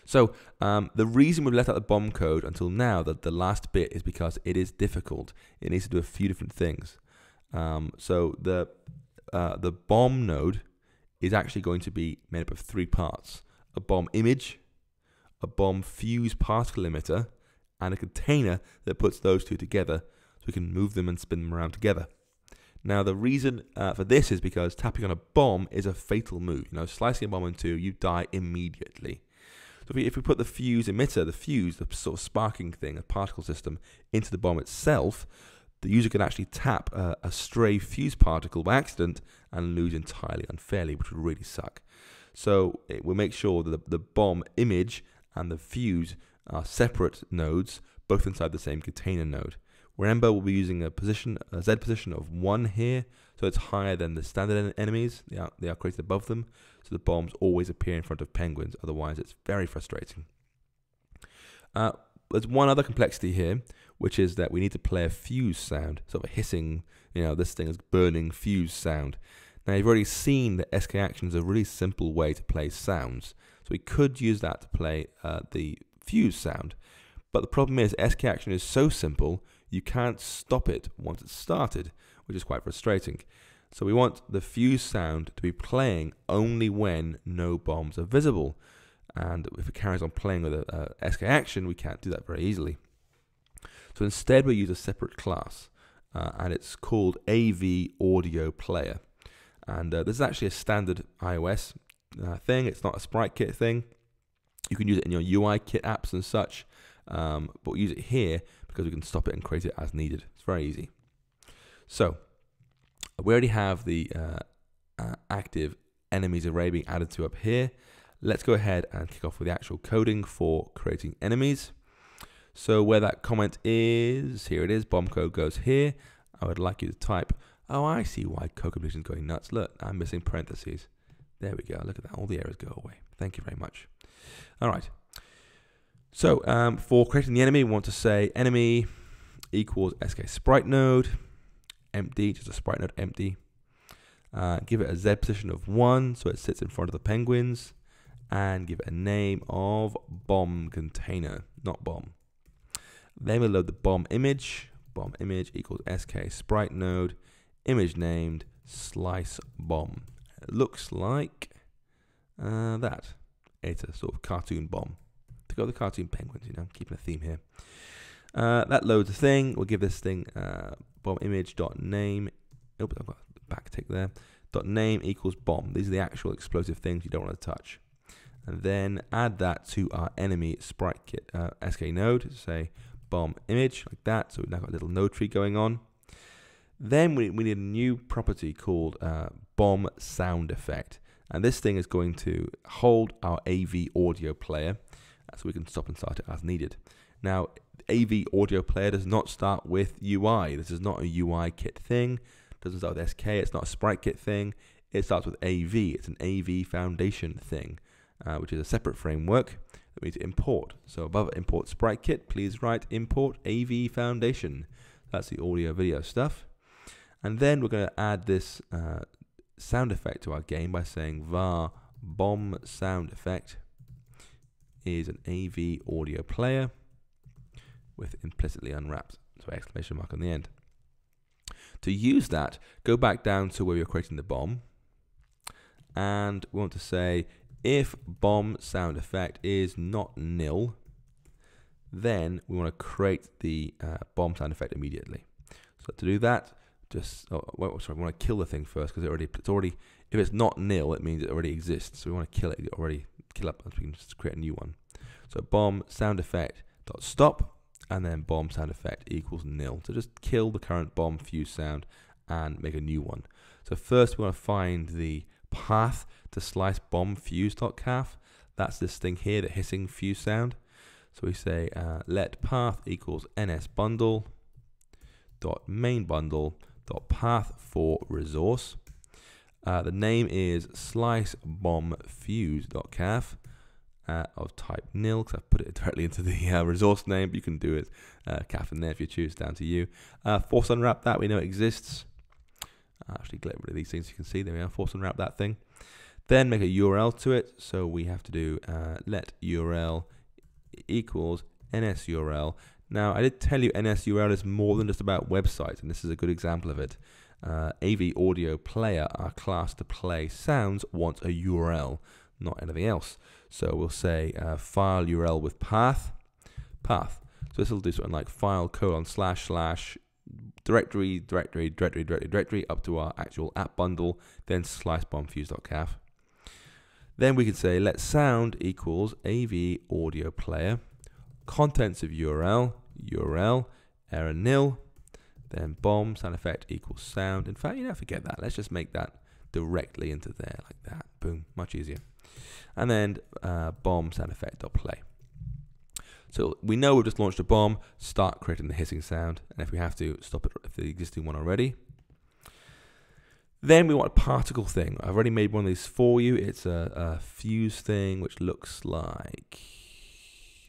So the reason we've left out the bomb code until now, that the last bit, is because it is difficult. It needs to do a few different things. So the bomb node is actually going to be made up of 3 parts: a bomb image, a bomb fuse particle emitter, and a container that puts those 2 together so we can move them and spin them around together. Now, the reason for this is because tapping on a bomb is a fatal move. You know, slicing a bomb in 2, you die immediately. So if we put the fuse emitter, the sort of sparking thing, a particle system, into the bomb itself, the user can actually tap a stray fuse particle by accident and lose entirely unfairly, which would really suck. So it will make sure that the bomb image and the fuse are separate nodes, both inside the same container node. Remember, we'll be using a Z position of 1 here, so it's higher than the standard enemies. They are created above them, so the bombs always appear in front of penguins. Otherwise, it's very frustrating. There's one other complexity here, which is that we need to play a fuse sound, sort of a hissing, you know, this thing is burning fuse sound. Now, you've already seen that SKAction is a really simple way to play sounds, so we could use that to play the fuse sound. But the problem is, SKAction is so simple, you can't stop it once it's started, which is quite frustrating. So we want the fuse sound to be playing only when no bombs are visible. And if it carries on playing with a SKAction, we can't do that very easily. So instead, we use a separate class, and it's called AVAudioPlayer. And this is actually a standard iOS thing. It's not a sprite kit thing. You can use it in your UI kit apps and such, but we'll use it here because we can stop it and create it as needed. It's very easy. So we already have the active enemies array being added to up here. let's go ahead and kick off with the actual coding for creating enemies. So where that comment is, here it is, bomb code goes here. I would like you to type, oh, I see why code completion is going nuts. Look, I'm missing parentheses. There we go, look at that, all the errors go away. Thank you very much. All right. So for creating the enemy, we want to say enemy equals SKShapeNode, empty, just a sprite node empty. Give it a Z position of 1, so it sits in front of the penguins, and give it a name of bomb container, not bomb. Then we'll load the bomb image equals SKShapeNode, image named slice bomb. It looks like that. It's a sort of cartoon bomb. To go with the cartoon penguins, you know, keeping a theme here. That loads a thing. We'll give this thing bomb image dot name. Oh, I've got a backtick there. Dot name equals bomb. These are the actual explosive things you don't want to touch. And then add that to our enemy sprite kit SKNode to say bomb image like that. So we've now got a little node tree going on. Then we need a new property called bomb sound effect. And this thing is going to hold our AV audio player so we can stop and start it as needed. Now, AV audio player does not start with UI. This is not a UI kit thing. It doesn't start with SK. It's not a sprite kit thing. It starts with AV. It's an AV foundation thing, which is a separate framework that we need to import. So above import sprite kit, please write import AV foundation. That's the audio video stuff. And then we're going to add this sound effect to our game by saying var bomb sound effect is an AV audio player with implicitly unwrapped, so exclamation mark on the end. To use that, go back down to where you're creating the bomb, and we want to say if bomb sound effect is not nil, then we want to create the bomb sound effect immediately. So to do that, just we want to kill the thing first because it's already if it's not nil, it means it already exists. So we want to kill it already, kill up, so we can just create a new one. So bomb sound effect dot stop, and then bomb sound effect equals nil. So just kill the current bomb fuse sound and make a new one. So first we want to find the path to slice bomb fuse.caf. That's this thing here, the hissing fuse sound. So we say let path equals ns bundle dot main bundle dot path for resource. The name is slice bomb fuse.caf. Of type nil, because I've put it directly into the resource name, but you can do it caf in there if you choose, down to you. Force unwrap that, we know it exists. Actually get rid of these things, you can see, there we are, force unwrap that thing. Then make a URL to it, so we have to do let URL equals NSURL. Now I did tell you NSURL is more than just about websites, and this is a good example of it. AV Audio Player, our class to play sounds, wants a URL, not anything else. So we'll say file URL with path. So this will do something like file : / directory up to our actual app bundle, then slice bomb fuse.caf. Then we could say let sound equals AV audio player, contents of URL, error nil, then bomb sound effect equals sound. In fact, forget that. Let's just make that directly into there like that. Boom, much easier. And then bomb sound effect.play. So we know we've just launched a bomb, start creating the hissing sound, and if we have to, stop it if the existing one already. Then we want a particle thing. I've already made one of these for you. It's a fuse thing, which looks like,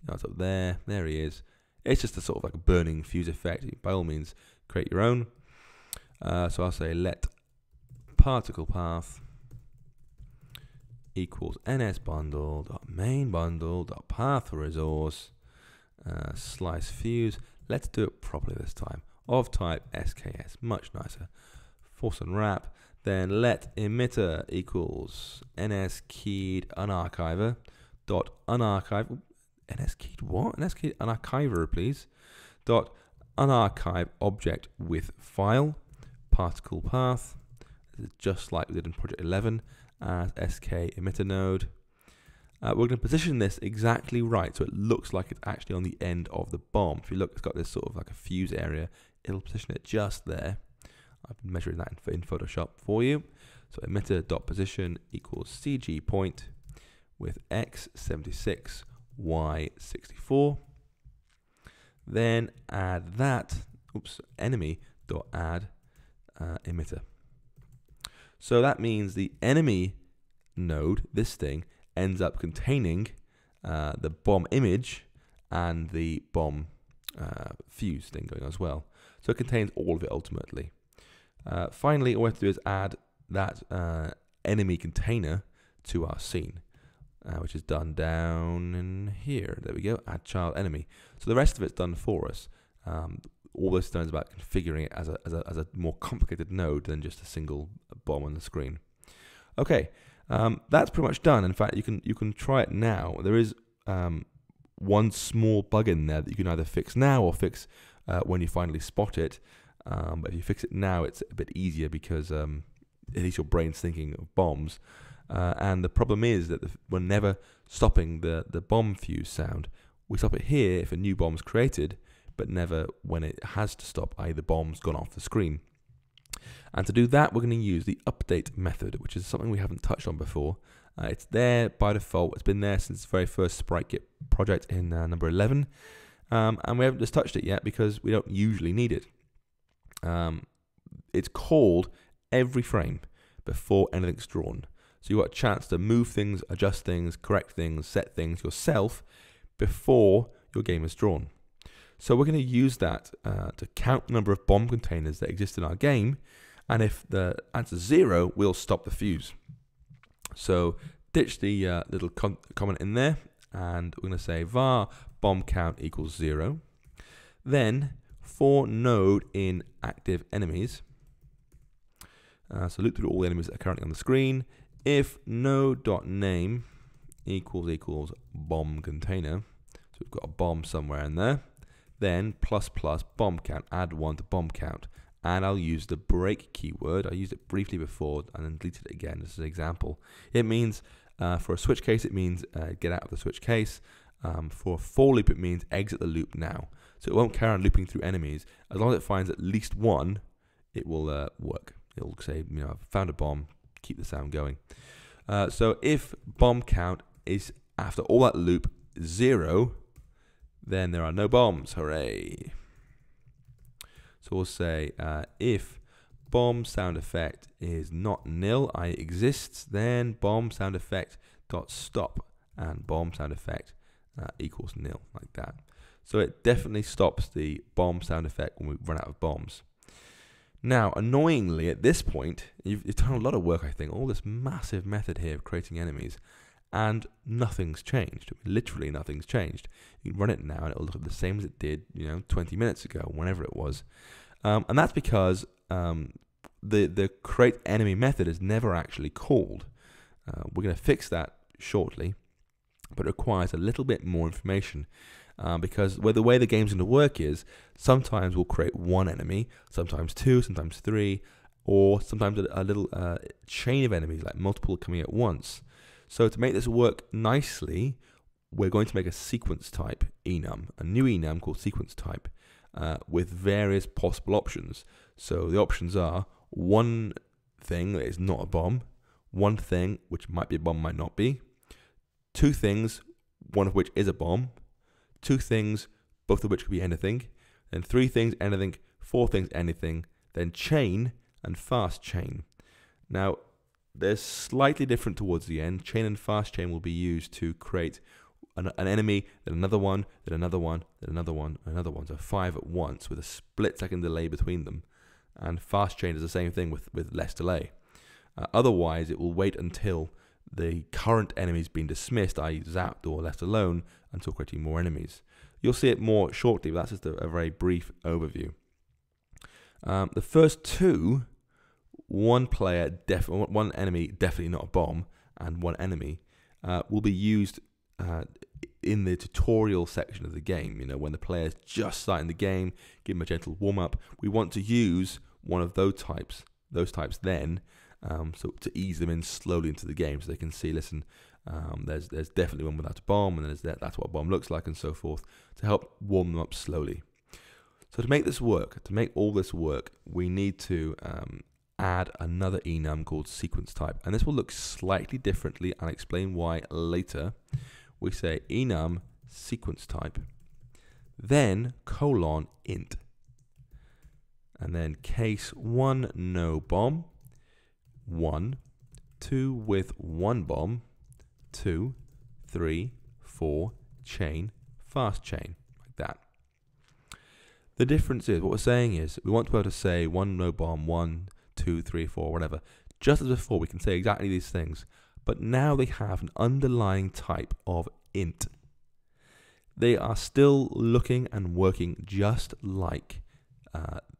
that's up there. There he is. It's just a sort of like a burning fuse effect. By all means, create your own. So I'll say let particle path equals ns bundle dot main bundle dot path resource slice fuse. Let's do it properly this time. Of type SKS, much nicer. Force unwrap. Then let emitter equals ns keyed unarchiver dot unarchive. NS keyed what? NS keyed unarchiver, please. Dot unarchive object with file particle path. This is just like we did in project 11 as SK emitter node. We're going to position this exactly right so it looks like it's actually on the end of the bomb. If you look, it's got this sort of like a fuse area. It'll position it just there. I've been measuring that in Photoshop for you. So emitter.position equals CG point. with x76, y64. Then add that, enemy.add emitter. So that means the enemy node, this thing, ends up containing the bomb image and the bomb fuse thing going on as well. So it contains all of it ultimately. Finally, all we have to do is add that enemy container to our scene, which is done down in here. There we go, add child enemy. So the rest of it's done for us. All this done is about configuring it as a more complicated node than just a single bomb on the screen. Okay, that's pretty much done. In fact, you can try it now. There is one small bug in there that you can either fix now or fix when you finally spot it. But if you fix it now, it's a bit easier because at least your brain's thinking of bombs. And the problem is that we're never stopping the bomb fuse sound. We stop it here if a new bomb is created, but never when it has to stop, i.e. the bomb's gone off the screen. And to do that, we're going to use the update method, which is something we haven't touched on before. It's there by default. It's been there since the very first SpriteKit project in number 11. And we haven't just touched it yet because we don't usually need it. It's called every frame before anything's drawn. So you've got a chance to move things, adjust things, correct things, set things yourself before your game is drawn. So we're going to use that to count the number of bomb containers that exist in our game, and if the answer is 0, we'll stop the fuse. So ditch the little comment in there, and we're going to say var bomb count equals 0. Then for node in active enemies, so loop through all the enemies that are currently on the screen. If node.name equals bomb container, so we've got a bomb somewhere in there, then plus bomb count, add 1 to bomb count. And I'll use the break keyword. I used it briefly before and then deleted it again as an example. It means, for a switch case, it means get out of the switch case. For a for loop, it means exit the loop now. So it won't carry on looping through enemies. As long as it finds at least one, it will work. It'll say, I've found a bomb, keep the sound going. So if bomb count is, after all that loop, 0, then there are no bombs. Hooray. So we'll say if bomb sound effect is not nil, i.e. exists, then bomb sound effect dot stop, and bomb sound effect equals nil, like that. So it definitely stops the bomb sound effect when we run out of bombs. Now, annoyingly, at this point, you've done a lot of work, I think, all this massive method here of creating enemies, and nothing's changed. Literally nothing's changed. You can run it now and it'll look the same as it did, 20 minutes ago, whenever it was. And that's because the create enemy method is never actually called. We're going to fix that shortly, but it requires a little bit more information. Because the way the game's going to work is sometimes we'll create one enemy, sometimes 2, sometimes 3, or sometimes a little chain of enemies, like multiple coming at once. So to make this work nicely, we're going to make a sequence type enum, a new enum called sequence type, with various possible options. So the options are one thing that is not a bomb, one thing which might be a bomb, might not be, 2 things, one of which is a bomb, 2 things, both of which could be anything, then 3 things, anything, 4 things, anything, then chain and fast chain. Now, they're slightly different towards the end. Chain and fast chain will be used to create an enemy, then another one, then another one, then another one, another one. So 5 at once with a split-second delay between them. And fast chain is the same thing with less delay. Otherwise, it will wait until the current enemy's been dismissed, i.e. zapped or left alone, until creating more enemies. You'll see it more shortly, but that's just a very brief overview. The first 2, one enemy, definitely not a bomb, and one enemy, will be used in the tutorial section of the game. When the player's just starting the game, give them a gentle warm-up. We want to use one of those types then, so to ease them in slowly into the game, so they can see, listen, there's definitely one without a bomb, and that's what a bomb looks like, and so forth, to help warm them up slowly. So to make this work, to make all this work, we need to add another enum called sequence type, and this will look slightly differently. I'll explain why later. We say enum sequence type, then colon int, and then case 1 no bomb, 1, 2 with 1 bomb, 2, 3, 4, chain, fast chain, like that. The difference is, what we're saying is, we want to be able to say 1 no bomb, 1, 2, 3, 4, whatever. Just as before, we can say exactly these things, but now they have an underlying type of int. They are still looking and working just like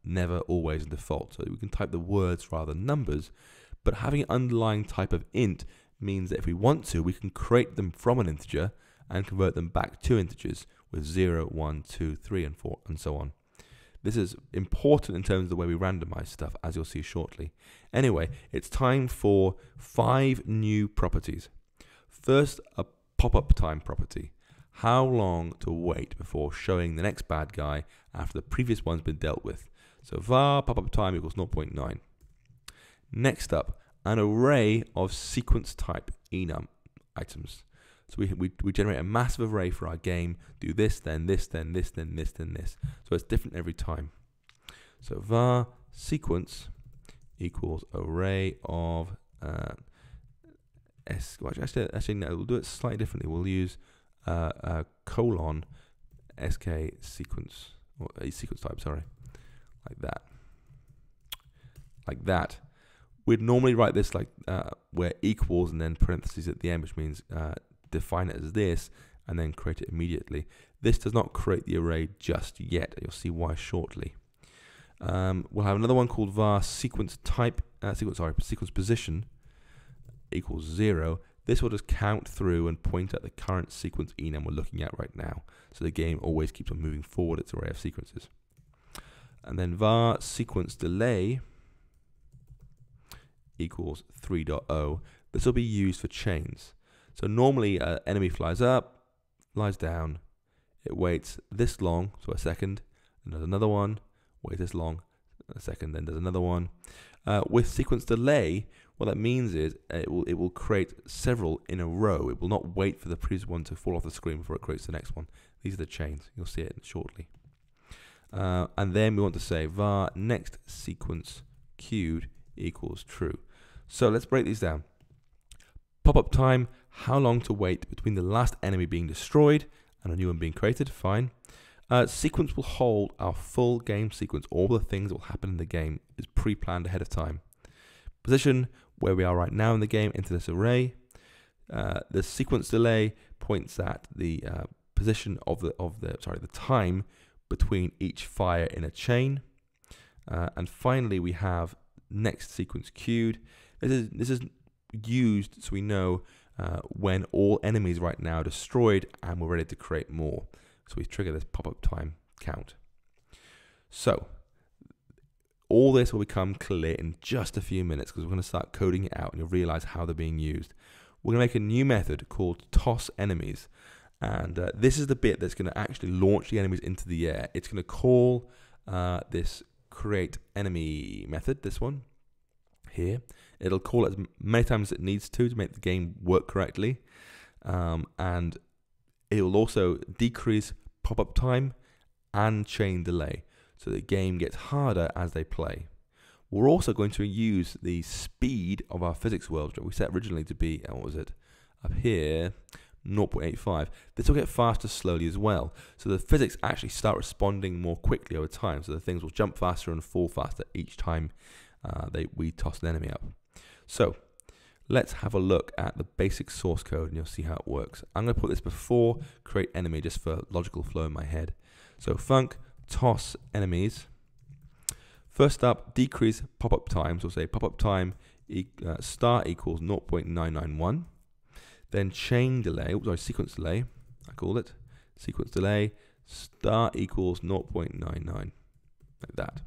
never, always, and default. So we can type the words rather than numbers, but having an underlying type of int means that if we want to, we can create them from an integer and convert them back to integers with 0, 1, 2, 3, and 4, and so on. This is important in terms of the way we randomize stuff, as you'll see shortly. Anyway, it's time for 5 new properties. First, a pop-up time property. How long to wait before showing the next bad guy after the previous one's been dealt with. So var pop-up time equals 0.9. Next up, an array of sequence type enum items. So we generate a massive array for our game, do this, then this, then this, then this, then this. So it's different every time. So var sequence equals array of actually no, we'll do it slightly differently. We'll use colon SK sequence, or a sequence type, sorry, like that. Like that. We'd normally write this like where equals and then parentheses at the end, which means define it as this and then create it immediately. This does not create the array just yet. You'll see why shortly. We'll have another one called var sequence type, sequence position equals 0. This will just count through and point at the current sequence enum we're looking at right now. So the game always keeps on moving forward its array of sequences. And then var sequence delay equals 3.0. This will be used for chains. So normally an enemy flies up, flies down, it waits this long, so a second, then does another one, waits this long, a second, then does another one. With sequence delay, what that means is it will create several in a row. It will not wait for the previous one to fall off the screen before it creates the next one. These are the chains. You'll see it shortly. And then we want to say var next sequence queued equals true. So let's break these down. Pop-up time, how long to wait between the last enemy being destroyed and a new one being created, fine. Sequence will hold our full game sequence. All the things that will happen in the game is pre-planned ahead of time. Position, where we are right now in the game, into this array. The sequence delay points at the position of the time between each fire in a chain. And finally, we have next sequence queued. This is used so we know when all enemies right now are destroyed and we're ready to create more. So we trigger this pop-up time count. So all this will become clear in just a few minutes because we're going to start coding it out and you'll realize how they're being used. We're going to make a new method called toss enemies. And this is the bit that's going to actually launch the enemies into the air. It's going to call this create enemy method, this one here. It'll call it as many times as it needs to make the game work correctly. And it will also decrease pop-up time and chain delay. So the game gets harder as they play. We're also going to use the speed of our physics world that we set originally to be, what was it, up here, 0.85. This will get faster slowly as well. So the physics actually start responding more quickly over time. So the things will jump faster and fall faster each time we toss an enemy up. So let's have a look at the basic source code and you'll see how it works. I'm going to put this before create enemy just for logical flow in my head. So func toss enemies. First up, decrease pop-up time. So we'll say pop-up time start equals 0.991. Then chain delay, sequence delay, I called it. Sequence delay, start equals 0.99, like that.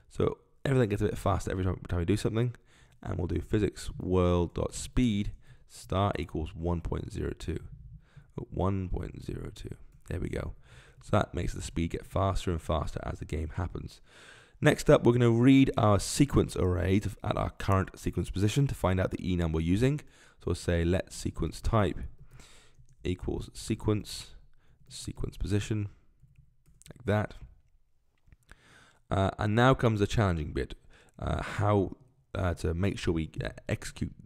So everything gets a bit faster every time we do something. And we'll do physics world.speed, start equals 1.02. 1.02, there we go. So that makes the speed get faster and faster as the game happens. Next up, we're going to read our sequence array at our current sequence position to find out the enum we're using. So we'll say let sequence type equals sequence position, like that. And now comes the challenging bit, how to make sure we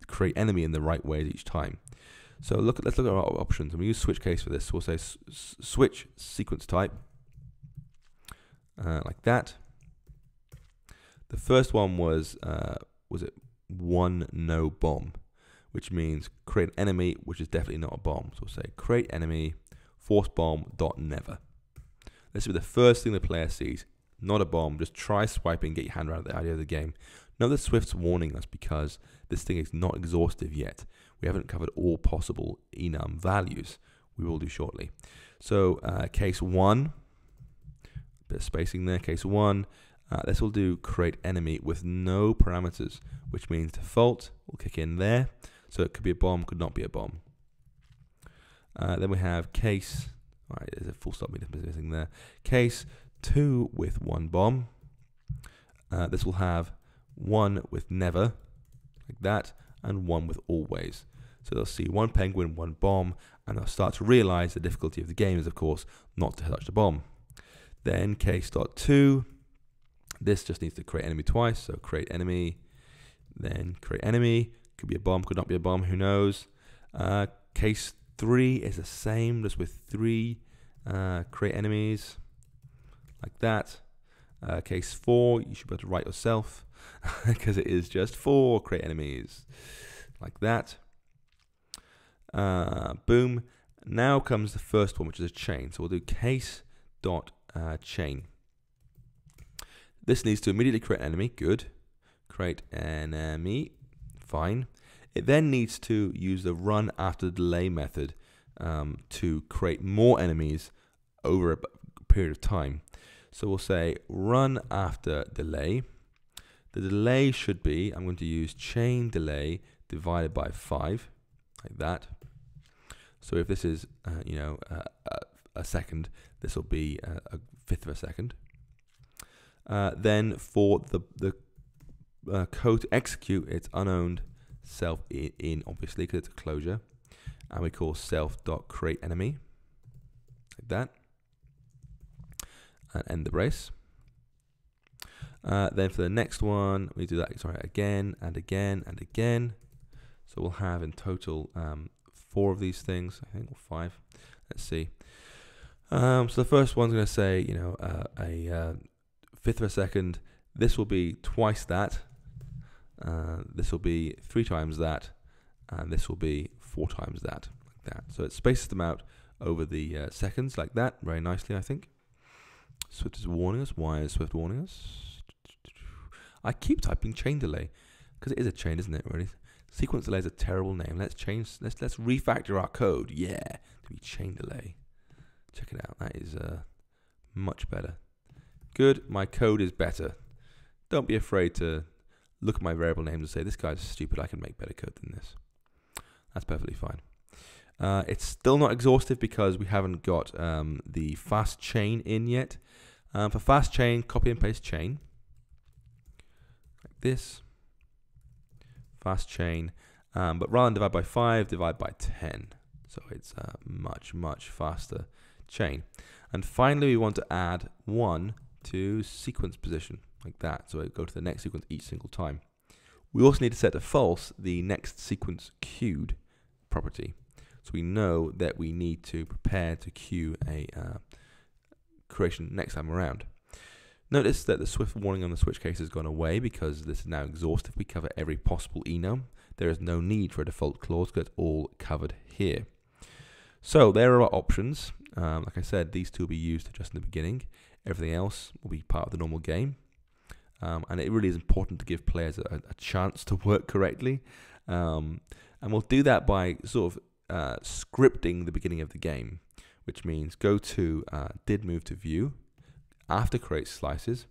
create enemy in the right way each time. So let's look at our options, and we use switch case for this. So we'll say switch sequence type, like that. The first one was it one no bomb, which means create an enemy, which is definitely not a bomb. So we'll say create enemy force bomb dot never. This will be the first thing the player sees. Not a bomb. Just try swiping, get your hand around the idea of the game. Note that Swift's warning us because this thing is not exhaustive yet. We haven't covered all possible enum values. We will do shortly. So case 1, bit of spacing there. Case 1. This will do create enemy with no parameters, which means default will kick in there. So it could be a bomb, could not be a bomb. Then we have case, all right, there's a full stop missing there. Case 2 with 1 bomb. This will have 1 with never, like that, and 1 with always. So they'll see 1 penguin, 1 bomb, and they'll start to realize the difficulty of the game is, of course, not to touch the bomb. Then case.2. This just needs to create enemy twice, so create enemy, then create enemy. Could be a bomb, could not be a bomb, who knows. Case 3 is the same, just with 3 create enemies, like that. Case 4, you should be able to write yourself, because it is just 4 create enemies, like that. Boom. Now comes the first one, which is a chain. So we'll do case.chain. This needs to immediately create an enemy. Good. Create enemy. Fine. It then needs to use the run after delay method to create more enemies over a period of time. So we'll say run after delay. The delay should be, I'm going to use chain delay divided by 5, like that. So if this is, a second, this will be a fifth of a second. Then for the code to execute, it's unowned self in obviously, because it's a closure, and we call self.createEnemy, like that, and end the brace. Then for the next one, we do that again and again and again. So we'll have in total 4 of these things, I think, or 5. Let's see. So the first one's going to say, a fifth of a second. This will be twice that. This will be 3 times that, and this will be 4 times that, like that. So it spaces them out over the seconds, like that, very nicely, I think. Swift is warning us. Why is Swift warning us? I keep typing chain delay because it is a chain, isn't it? Really, sequence delay is a terrible name. Let's refactor our code. Yeah, to be chain delay. Check it out. That is much better. Good. My code is better. Don't be afraid to look at my variable names and say, this guy's stupid, I can make better code than this. That's perfectly fine. It's still not exhaustive because we haven't got the fast chain in yet. For fast chain, copy and paste chain, like this. Fast chain, but rather than divide by 5, divide by 10. So it's a much, much faster chain. And finally, we want to add 1 to sequence position, like that. So it go to the next sequence each single time. We also need to set to false the next sequence queued property. So we know that we need to prepare to queue a creation next time around. Notice that the Swift warning on the switch case has gone away because this is now exhaustive. We cover every possible enum. There is no need for a default clause because it's all covered here. So there are our options. Like I said, these 2 will be used just in the beginning. Everything else will be part of the normal game. And it really is important to give players a chance to work correctly. And we'll do that by sort of scripting the beginning of the game, which means go to did move to view. After create slices,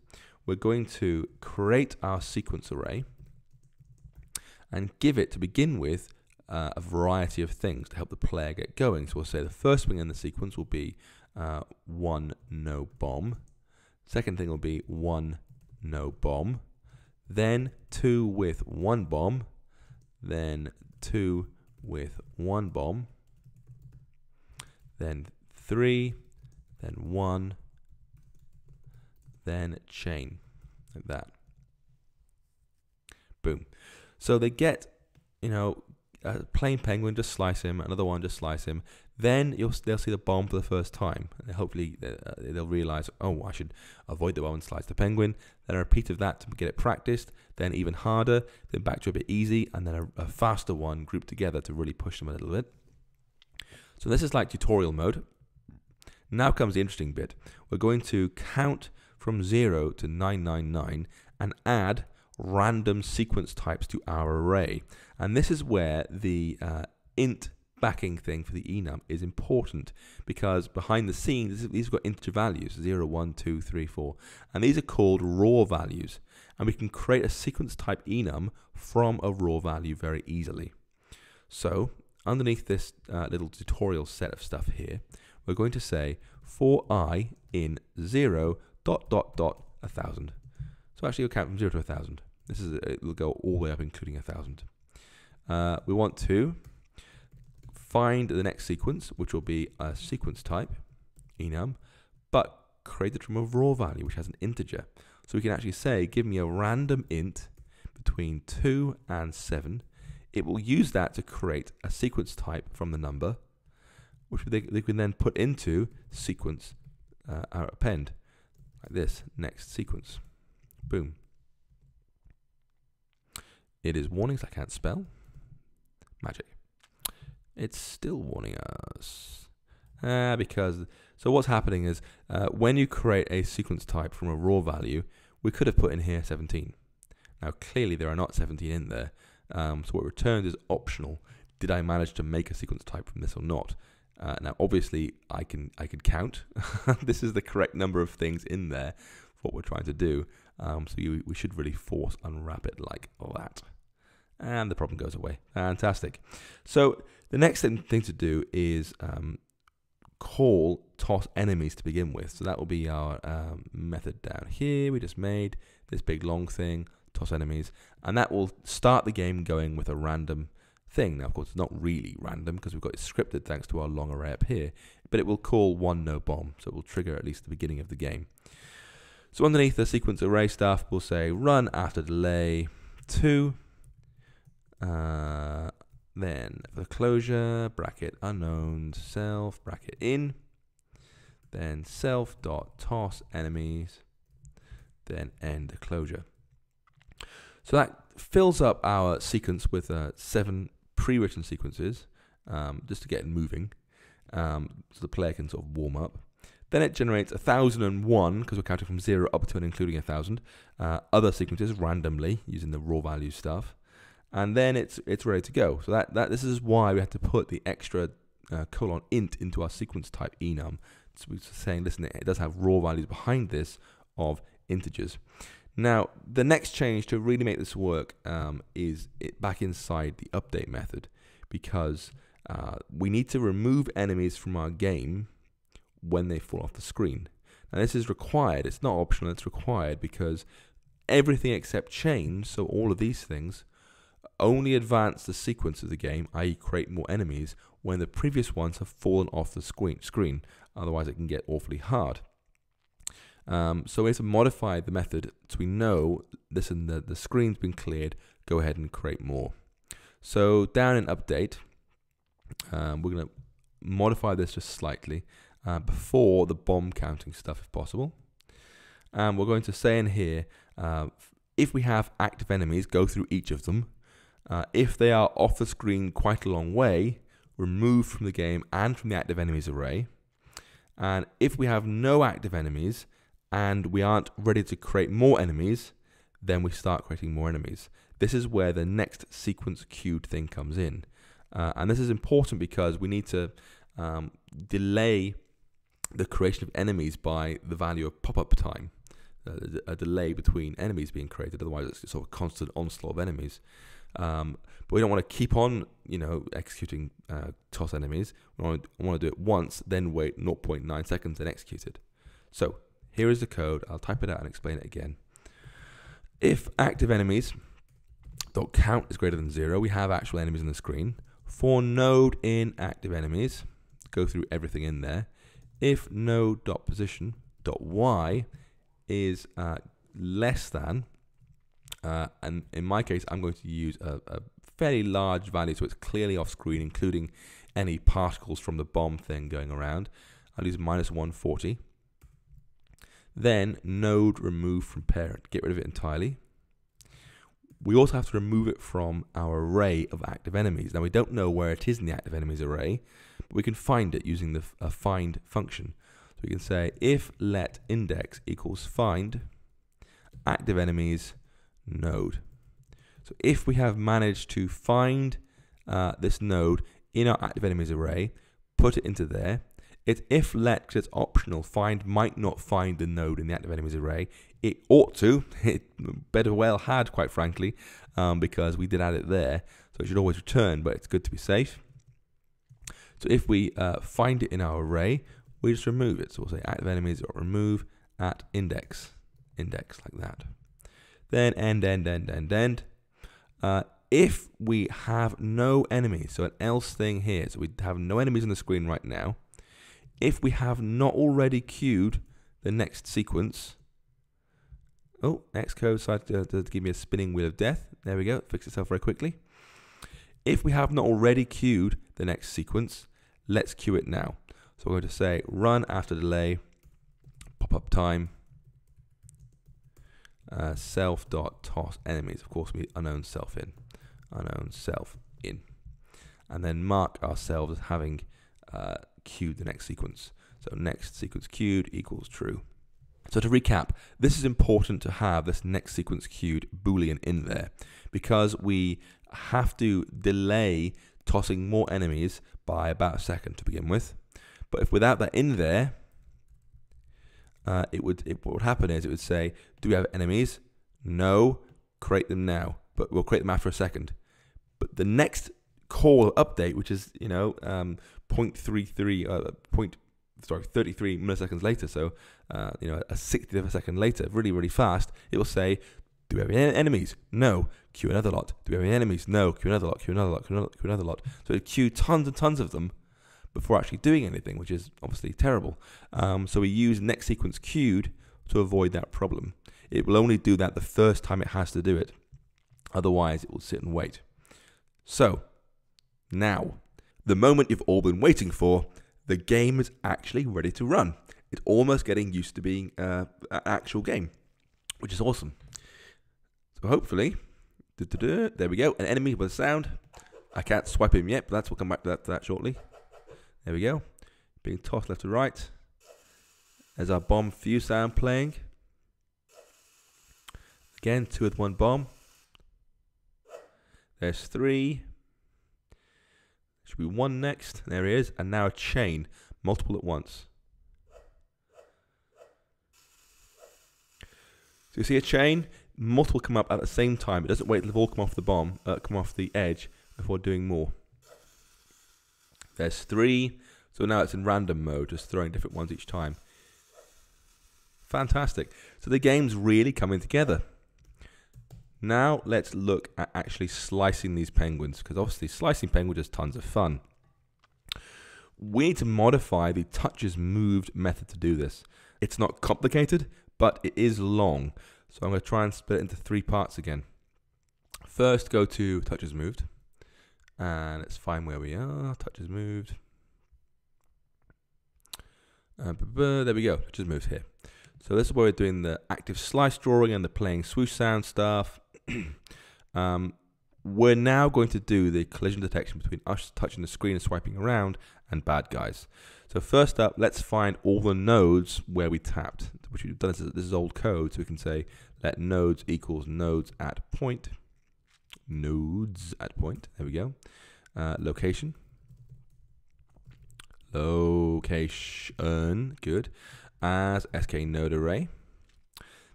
we're going to create our sequence array and give it, to begin with, a variety of things to help the player get going. So we'll say the first thing in the sequence will be 1 no bomb. Second thing will be 1 no bomb, then 2 with 1 bomb, then 2 with 1 bomb, then 3, then 1, then chain, like that. Boom. So they get, you know, a plain penguin, just slice him, another one, just slice him. Then they'll see the bomb for the first time. And hopefully they'll realize, oh, I should avoid the bomb and slice the penguin. Then a repeat of that to get it practiced, then even harder, then back to a bit easy, and then a faster one grouped together to really push them a little bit. So this is like tutorial mode. Now comes the interesting bit. We're going to count from 0 to 999 and add random sequence types to our array. And this is where the int backing thing for the enum is important, because behind the scenes these have got integer values 0, 1, 2, 3, 4, and these are called raw values, and we can create a sequence type enum from a raw value very easily. So underneath this little tutorial set of stuff here, we're going to say for I in 0 ... 1000. So actually we'll count from 0 to 1000. This is it will go all the way up including 1000. We want to find the next sequence, which will be a sequence type enum, but created from a raw value which has an integer. So we can actually say, give me a random int between 2 and 7. It will use that to create a sequence type from the number, which they can then put into sequence append, like this, next sequence. Boom. It is warning, so I can't spell. Magic. It's still warning us. So what's happening is, when you create a sequence type from a raw value, we could have put in here 17. Now clearly there are not 17 in there, so what returned is optional. Did I manage to make a sequence type from this or not? Now obviously I can count. This is the correct number of things in there for what we're trying to do. So we should really force unwrap it like that. And the problem goes away. Fantastic. So the next thing to do is call toss enemies to begin with. So that will be our method down here. We just made this big long thing, toss enemies, and that will start the game going with a random thing. Now, of course, it's not really random because we've got it scripted thanks to our long array up here, but it will call 1 no bomb, so it will trigger at least the beginning of the game. So underneath the sequence array stuff, we'll say run after delay 2. Then for the closure, bracket unknown self, bracket in, then self dot toss enemies, then end the closure. So that fills up our sequence with 7 pre-written sequences, just to get it moving, so the player can sort of warm up. Then it generates 1001, because we're counting from 0 up to and including 1000, other sequences randomly using the raw value stuff. And then it's ready to go. So this is why we had to put the extra colon int into our sequence type enum. So we're saying, listen, it does have raw values behind this of integers. Now, the next change to really make this work is it back inside the update method, because we need to remove enemies from our game when they fall off the screen. Now, this is required. It's not optional. It's required because everything except chains, so all of these things, only advance the sequence of the game, i.e. create more enemies, when the previous ones have fallen off the screen. Otherwise, it can get awfully hard. So we have to modify the method so we know, listen, the screen's been cleared, go ahead and create more. So down in update, we're going to modify this just slightly before the bomb counting stuff if possible. And we're going to say in here, if we have active enemies, go through each of them. If they are off the screen quite a long way, remove from the game and from the active enemies array. And if we have no active enemies and we aren't ready to create more enemies, then we start creating more enemies. This is where the next sequence queued thing comes in. And this is important because we need to delay the creation of enemies by the value of pop-up time. A delay between enemies being created, otherwise it's sort of a constant onslaught of enemies. But we don't want to keep on, executing toss enemies. We want to do it once, then wait 0.9 seconds and execute it. So here is the code. I'll type it out and explain it again. If active enemies dot count is greater than 0, we have actual enemies on the screen. For node in active enemies, go through everything in there. If node dot position dot y is less than, and in my case, I'm going to use a fairly large value, so it's clearly off screen, including any particles from the bomb thing going around. I'll use -140. Then node remove from parent, get rid of it entirely. We also have to remove it from our array of active enemies. Now we don't know where it is in the active enemies array, but we can find it using the find function. So we can say if let index equals find active enemies node. So if we have managed to find this node in our active enemies array, put it into there. It's if let, because it's optional, find might not find the node in the active enemies array. It ought to. It better well had, quite frankly, because we did add it there. So it should always return, but it's good to be safe. So if we find it in our array, we just remove it. So we'll say active enemies or remove at index like that. Then end. If we have no enemies, so an else thing here, so we have no enemies on the screen right now. If we have not already queued the next sequence, oh, Xcode decided to give me a spinning wheel of death. There we go, it fixed itself very quickly. If we have not already queued the next sequence, let's queue it now. So we're going to say run after delay, pop-up time, self.toss enemies. Of course, we unknown self in, and then mark ourselves as having queued the next sequence. So next sequence queued equals true. So to recap, this is important to have this next sequence queued boolean in there, because we have to delay tossing more enemies by about a second to begin with. But if without that in there, what would happen is it would say, do we have enemies? No, create them now, but we'll create them after a second. But the next call update, which is 33 milliseconds later, so a 60th of a second later, really fast, it will say, do we have any enemies? No, queue another lot. Do we have any enemies? No, queue another lot, queue another lot, queue another lot. So it queued tons and tons of them before actually doing anything, which is obviously terrible. So we use next sequence queued to avoid that problem. It will only do that the first time it has to do it. Otherwise, it will sit and wait. So, now, the moment you've all been waiting for, the game is actually ready to run. It's almost getting used to being an actual game, which is awesome. So hopefully, there we go, an enemy with a sound. I can't swipe him yet, but we'll come back to that shortly. There we go, being tossed left to right. There's our bomb fuse sound playing. Again, 2 with 1 bomb. There's 3. Should be 1 next. There he is. And now a chain, multiple at once. So you see a chain, multiple come up at the same time. It doesn't wait till they've all come off the bomb, come off the edge before doing more. There's 3. So now it's in random mode, just throwing different ones each time. Fantastic. So the game's really coming together. Now let's look at actually slicing these penguins, because obviously slicing penguins is tons of fun. We need to modify the touches moved method to do this. It's not complicated, but it is long. So I'm going to try and split it into 3 parts again. First, go to touches moved, and let's find where we are. Touches moved. There we go. Touches moved here. So this is where we're doing the active slice drawing and the playing swoosh sound stuff. We're now going to do the collision detection between us touching the screen and swiping around and bad guys. So first up, let's find all the nodes where we tapped, which we've done. This is old code, so we can say let nodes equals nodes at point. Nodes at point. There we go. Location. Location. Good. As SKNode array.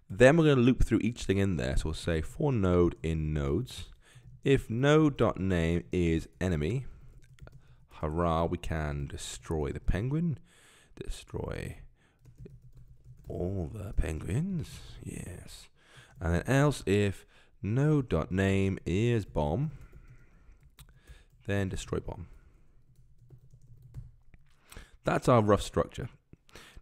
Then we're going to loop through each thing in there. So we'll say for node in nodes. If node.name is enemy, hurrah, we can destroy the penguin. Destroy all the penguins. Yes. And then else if node.name is bomb, then destroy bomb. That's our rough structure.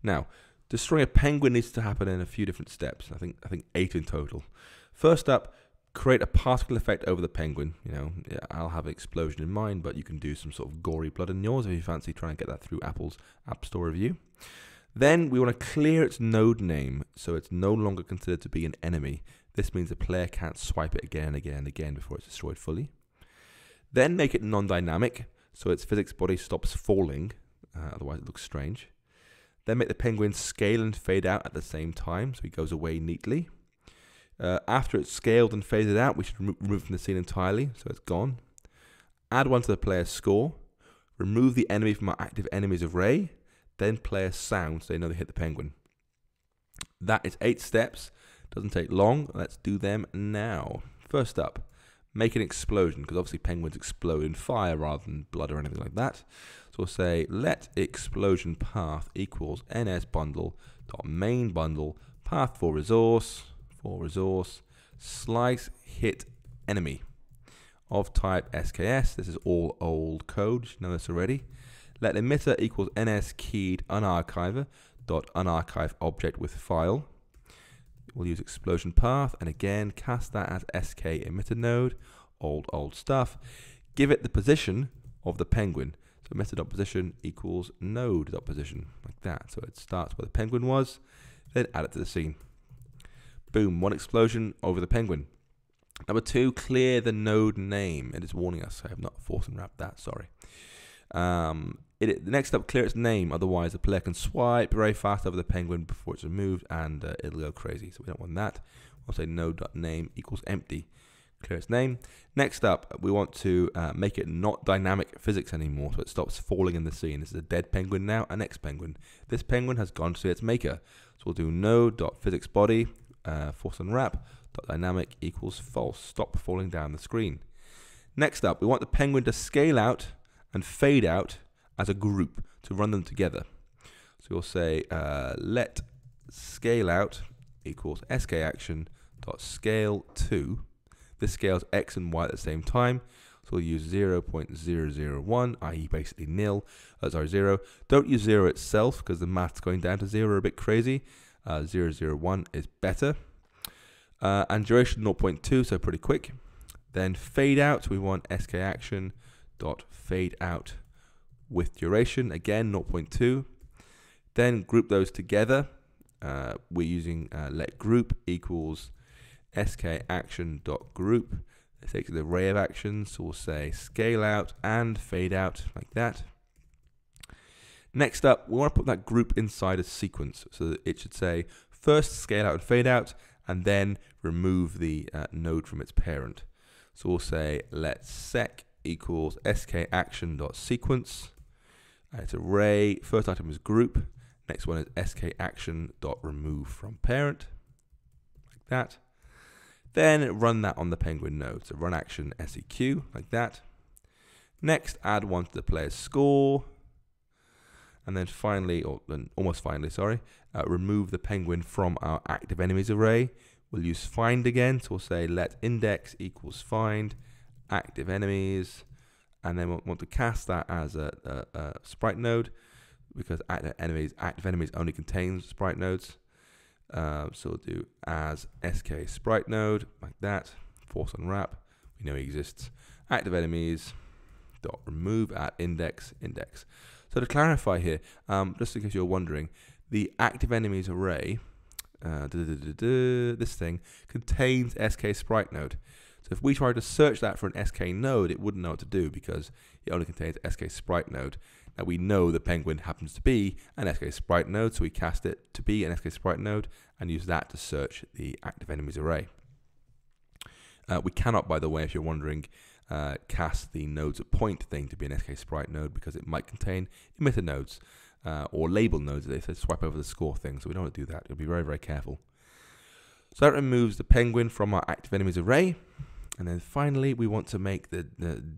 Now, destroying a penguin needs to happen in a few different steps. I think 8 in total. First up, create a particle effect over the penguin. You know, yeah, I'll have an explosion in mind, but you can do some sort of gory blood in yours if you fancy trying to get that through Apple's App Store review. Then we want to clear its node name so it's no longer considered to be an enemy. This means the player can't swipe it again and again and again before it's destroyed fully. Then make it non-dynamic so its physics body stops falling, otherwise it looks strange. Then make the penguin scale and fade out at the same time so he goes away neatly. After it's scaled and faded out, we should remove from the scene entirely so it's gone. Add one to the player's score. Remove the enemy from our active enemies array. Then play a sound so they know they hit the penguin. That is 8 steps. Doesn't take long. Let's do them now. First up, make an explosion, because obviously penguins explode in fire rather than blood or anything like that. So we'll say let explosion path equals ns_bundle.main bundle path for resource slice hit enemy of type SKS. This is all old code. You know this already. Let emitter equals ns_keyed unarchiver.unarchive object with file. We'll use explosion path and again cast that as SKEmitter node, old stuff. Give it the position of the penguin. So emitter.position equals node.position, like that. So it starts where the penguin was, then add it to the scene. Boom, 1 explosion over the penguin. Number 2, clear the node name. It is warning us. I have not force unwrapped that, sorry. Next up, clear its name, otherwise the player can swipe very fast over the penguin before it's removed and it'll go crazy, so we don't want that. We'll say node.name equals empty, clear its name. Next up, we want to make it not dynamic physics anymore, so it stops falling in the scene. This is a dead penguin now, an X penguin. This penguin has gone to see its maker, so we'll do node.physicsBody, force unwrap, .dynamic equals false, stop falling down the screen. Next up, we want the penguin to scale out and fade out as a group to run them together. So you'll say let scale out equals SKAction.scale2. This scales X and Y at the same time. So we'll use 0.001, i.e. basically 0. Don't use 0 itself because the math's going down to 0 a bit crazy. 001 is better. And duration 0.2, so pretty quick. Then fade out, we want SKAction.fade out with duration, again 0.2. Then group those together. We're using let group equals SKAction.group. It takes an array of actions, so we'll say scale out and fade out, like that. Next up, we want to put that group inside a sequence, so that it should say first scale out and fade out, and then remove the node from its parent. So we'll say let sec equals SKAction.sequence. It's array. First item is group. Next one is SKAction.remove from parent, like that. Then run that on the penguin node. So run action seq, like that. Next, add one to the player's score. And then finally, or almost finally, sorry, remove the penguin from our active enemies array. We'll use find again. So we'll say let index equals find active enemies. And then we'll want to cast that as a sprite node because active enemies only contains sprite nodes. So we'll do as SKShapeNode, like that. Force unwrap. We know he exists. Active enemies dot remove at index. So to clarify here, just in case you're wondering, the active enemies array, this thing contains SKShapeNode. So if we try to search that for an SK node, it wouldn't know what to do because it only contains SKShapeNode. Now we know the penguin happens to be an SKShapeNode, so we cast it to be an SKShapeNode and use that to search the active enemies array. We cannot, by the way, if you're wondering, cast the nodes at point thing to be an SKShapeNode because it might contain emitter nodes or label nodes if they swipe over the score thing, so we don't want to do that. You'll be very, very careful. So that removes the penguin from our active enemies array. And then finally, we want to make the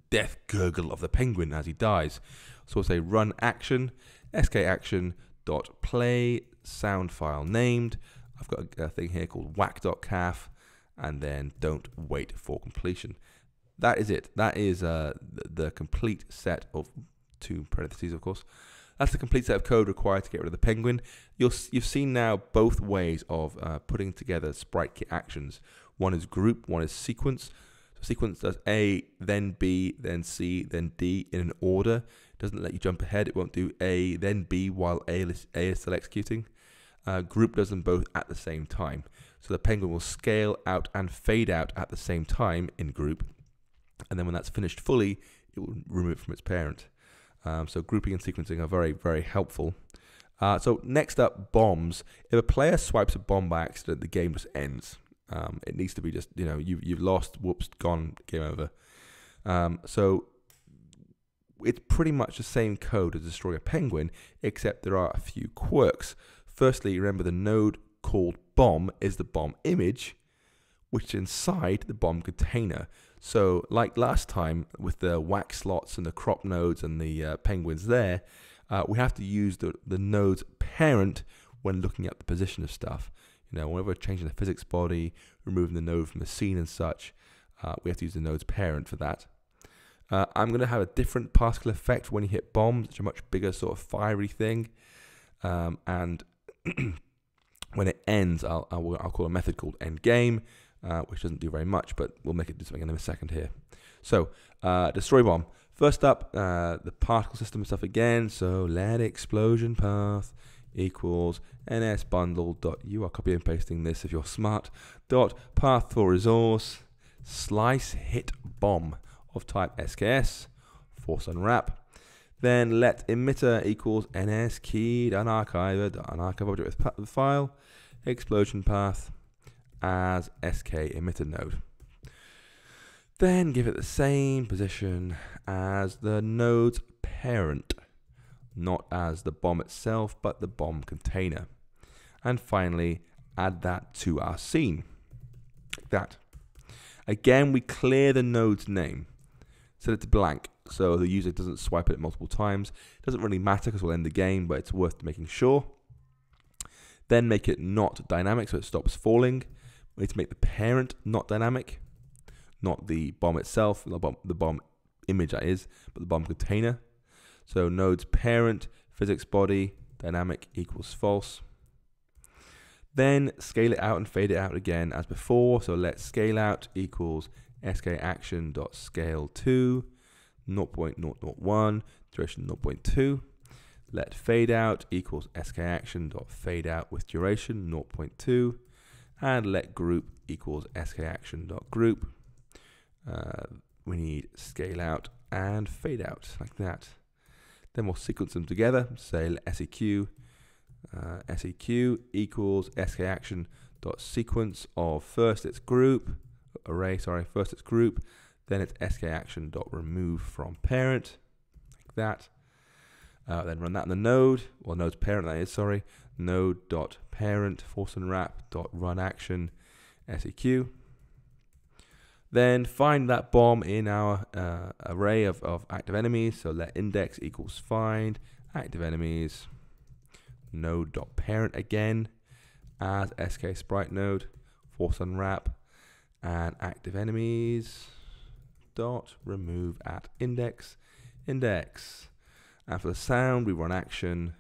death gurgle of the penguin as he dies. So we'll say run action, SKAction.play sound file named. I've got a thing here called whack.caf. and then don't wait for completion. That is it. That is the complete set of, two parentheses of course, that's the complete set of code required to get rid of the penguin. You've seen now both ways of putting together sprite kit actions. One is group, one is sequence. So sequence does A, then B, then C, then D in an order. It doesn't let you jump ahead. It won't do A, then B while A is still executing. Group does them both at the same time. So the penguin will scale out and fade out at the same time in group. And then when that's finished fully, it will remove it from its parent. So grouping and sequencing are very, very helpful. So next up, bombs. If a player swipes a bomb by accident, the game just ends. It needs to be just, you've lost, whoops, gone, game over. So it's pretty much the same code as destroy a penguin, except there are a few quirks. Firstly, remember the node called bomb is the bomb image, which is inside the bomb container. So like last time with the wax slots and the crop nodes and the penguins there, we have to use the node's parent when looking at the position of stuff. Whenever we're changing the physics body, removing the node from the scene and such, we have to use the node's parent for that. I'm going to have a different particle effect when you hit bombs, which are a much bigger sort of fiery thing. And when it ends, I'll call a method called endGame, which doesn't do very much, but we'll make it do something in a second here. So, destroy bomb. First up, the particle system stuff again. So let explosion path equals nsbundle.u. I'll copy and pasting this if you're smart. Dot path for resource slice hit bomb of type SKS force unwrap. Then let emitter equals ns keyed unarchiver object with file explosion path as SKEmitter node. Then give it the same position as the node's parent, not as the bomb itself, but the bomb container. And finally, add that to our scene, like that. Again, we clear the node's name, set it to blank, so the user doesn't swipe it multiple times. It doesn't really matter because we'll end the game, but it's worth making sure. Then make it not dynamic, so it stops falling. We need to make the parent not dynamic, not the bomb itself, the bomb image that is, but the bomb container. So node's parent, physics body, dynamic equals false. Then scale it out and fade it out again as before. So let scale out equals SKAction.scale to 0.001, duration 0.2. Let fade out equals SKAction.fadeout with duration 0.2. And let group equals SKAction.group. We need scale out and fade out like that. Then we'll sequence them together. Say let SEQ equals SKAction.sequence of first its group first its group, then it's SKAction.remove from parent like that. Then run that in the node, well node's parent that is, sorry, node.parent force unwrap.run action SEQ. Then find that bomb in our array of active enemies. So let index equals find active enemies node.parent again as SKShapeNode force unwrap and active enemies dot remove at index. And for the sound we run action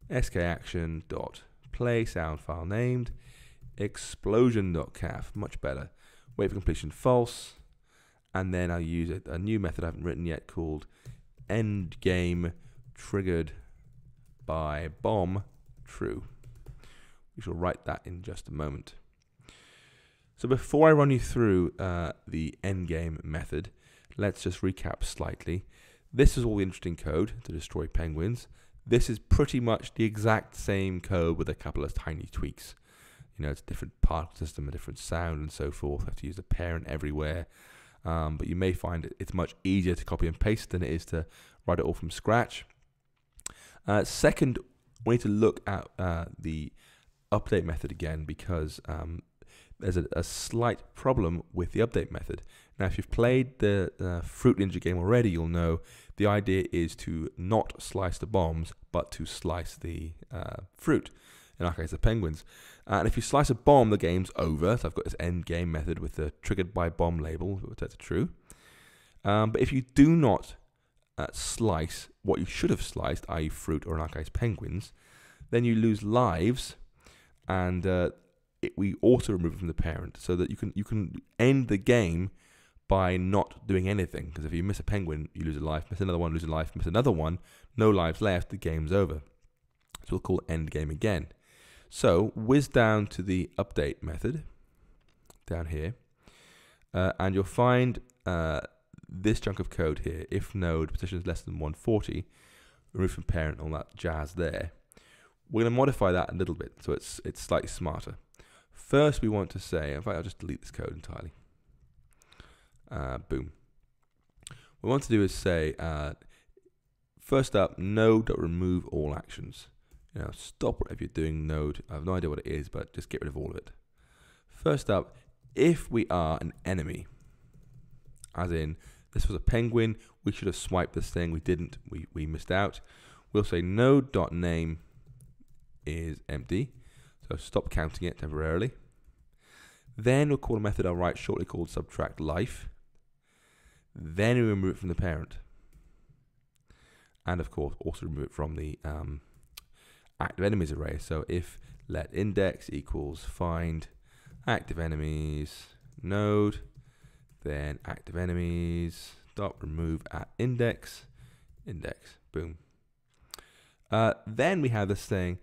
SKAction dot play sound file named explosion.caf, much better. Wait for completion false, and then I'll use a new method I haven't written yet called endGame triggered by bomb true. We shall write that in just a moment. So before I run you through the endGame method, let's just recap slightly. This is all the interesting code to destroy penguins. This is pretty much the exact same code with a couple of tiny tweaks. It's a different particle system, a different sound, and so forth. I have to use the parent everywhere. But you may find it's much easier to copy and paste than it is to write it all from scratch. Second, we need to look at the update method again because there's a slight problem with the update method. Now, if you've played the Fruit Ninja game already, you'll know the idea is to not slice the bombs, but to slice the fruit. In our case, the penguins. And if you slice a bomb, the game's over. So I've got this end game method with the triggered by bomb label, which that's true. But if you do not slice what you should have sliced, i.e. fruit or in our case penguins, then you lose lives, and we also remove it from the parent, so that you can end the game by not doing anything. Because if you miss a penguin, you lose a life, miss another one, lose a life, miss another one, no lives left, the game's over. So we'll call end game again. So whiz down to the update method down here, and you'll find this chunk of code here. If node position is less than 140, remove from parent, all that jazz there. We're going to modify that a little bit so it's slightly smarter. First, we want to say, in fact, I'll just delete this code entirely. Boom. What we want to do is say, first up, node.remove all actions. Stop whatever you're doing, node. I have no idea what it is, but just get rid of all of it. First up, if we are an enemy, as in this was a penguin, we should have swiped this thing, we didn't, we missed out. We'll say node.name is empty, so stop counting it temporarily. Then we'll call a method I'll write shortly called subtract life. Then we remove it from the parent. And of course also remove it from the active enemies array. So if let index equals find active enemies node, then active enemies dot remove at index, boom. Then we have this thing,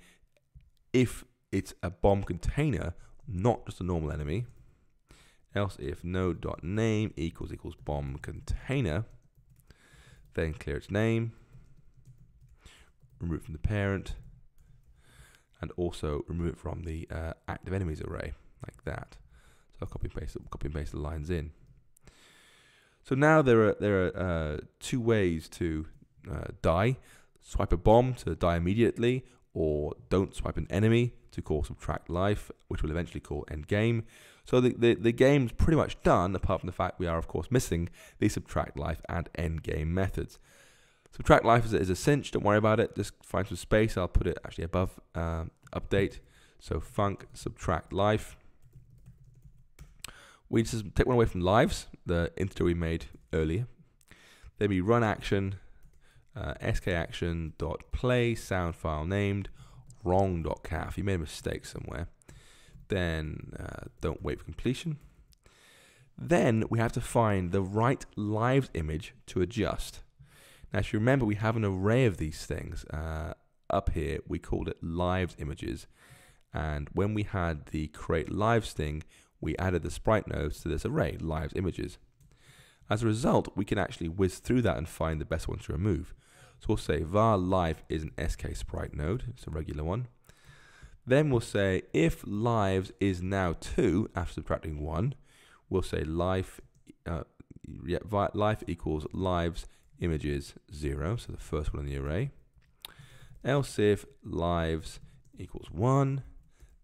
if it's a bomb container, not just a normal enemy, else if node.name equals bomb container, then clear its name, remove it from the parent, and also remove it from the active enemies array, like that. So I'll copy and paste the lines in. So now there are two ways to die: swipe a bomb to die immediately, or don't swipe an enemy to call subtract life, which we'll eventually call end game. So the game's pretty much done, apart from the fact we are of course missing the subtract life and end game methods. Subtract life is a cinch, don't worry about it, just find some space. I'll put it actually above update. So func subtract life. We just take one away from lives, the integer we made earlier. Then we run action, SKAction.play sound file named wrong.caf. You made a mistake somewhere. Then don't wait for completion. Then we have to find the right lives image to adjust. Now, if you remember, we have an array of these things. Up here, we called it lives images. And when we had the create lives thing, we added the sprite nodes to this array, lives images. As a result, we can actually whiz through that and find the best ones to remove. So we'll say var live is an SK sprite node, it's a regular one. Then we'll say if lives is now 2 after subtracting 1, we'll say life equals lives images 0, so the first one in the array. Else if lives equals 1,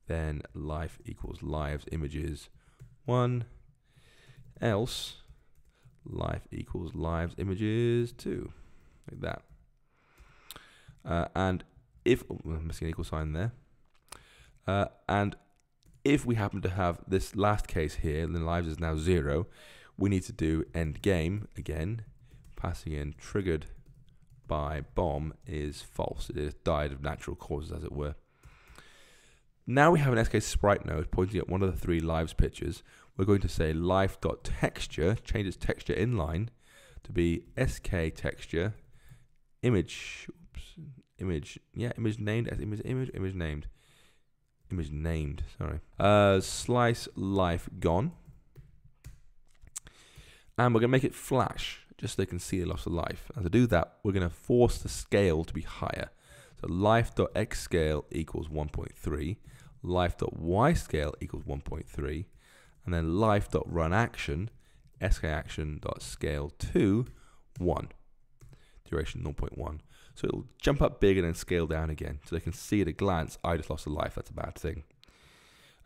then life equals lives images 1, else life equals lives images 2, like that. And if, I'm missing an equal sign there, and if we happen to have this last case here, then lives is now 0, we need to do end game again, passing in triggered by bomb is false. It has died of natural causes, as it were. Now we have an SK sprite node pointing at one of the 3 lives pictures. We're going to say life.texture, change its texture inline to be SK texture image, image named, sorry. Slice life gone. And we're going to make it flash, just so they can see the loss of life. And to do that, we're going to force the scale to be higher. So life.xScale equals 1.3, life.yscale equals 1.3, and then life.runAction, SKAction.scale to 1, duration 0.1. So it'll jump up big and then scale down again, so they can see at a glance, I just lost a life, that's a bad thing.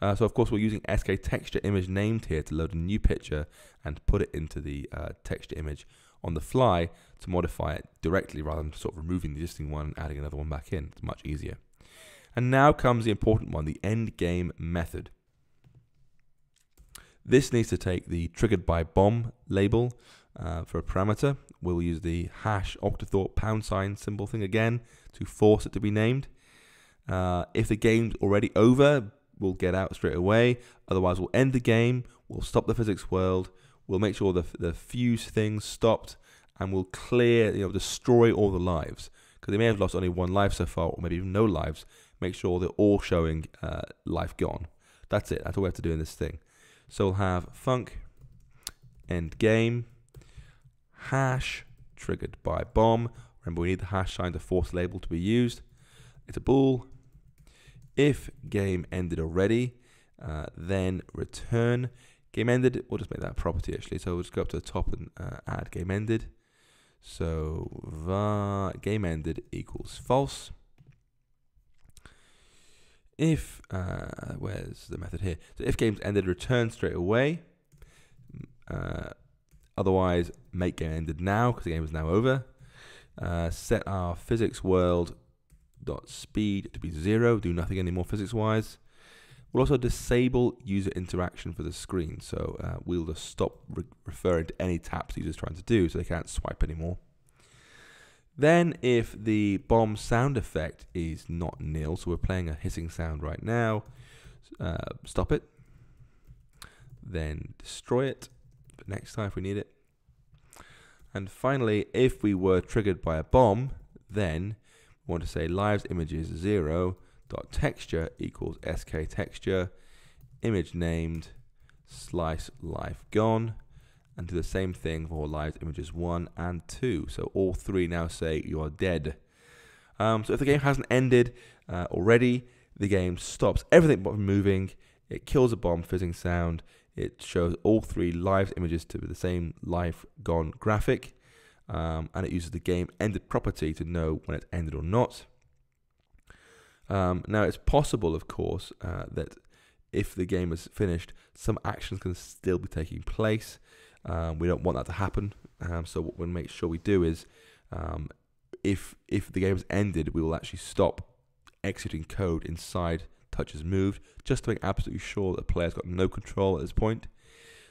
So of course we're using SK texture image named here to load a new picture and put it into the texture image on the fly to modify it directly rather than sort of removing the existing one and adding another one back in. It's much easier. And now comes the important one, the end game method. This needs to take the triggered by bomb label for a parameter. We'll use the hash octothorpe # symbol thing again to force it to be named. If the game's already over, we'll get out straight away. Otherwise, we'll end the game, we'll stop the physics world, we'll make sure the fuse thing's stopped, and we'll clear, destroy all the lives. Because they may have lost only one life so far, or maybe even no lives. Make sure they're all showing life gone. That's it. That's all we have to do in this thing. So we'll have func end game hash triggered by bomb. Remember, we need the hash sign to force label to be used. It's a bool. If game ended already, then return game ended. We'll just make that a property actually. So we'll just go up to the top and add game ended. So var game ended equals false. If where's the method here? So if game's ended, return straight away. Otherwise, make game ended now because the game is now over. Set our physics world dot speed to be 0. Do nothing anymore physics wise. We'll also disable user interaction for the screen. So we'll just stop referring to any taps the user's trying to do, so they can't swipe anymore. Then if the bomb sound effect is not nil, so we're playing a hissing sound right now, stop it, then destroy it for next time if we need it. And finally, if we were triggered by a bomb, then we want to say lives images 0 dot texture equals SKTexture image named slice life gone, and do the same thing for lives images 1 and 2. So all three now say you are dead. So if the game hasn't ended already, the game stops everything but moving. It kills a bomb fizzing sound. It shows all three lives images to be the same life gone graphic, and it uses the game ended property to know when it's ended or not. Now it's possible, of course, that if the game is finished, some actions can still be taking place. We don't want that to happen, so what we'll make sure we do is, if the game has ended, we will actually stop executing code inside touches moved, just to make absolutely sure that the player's got no control at this point.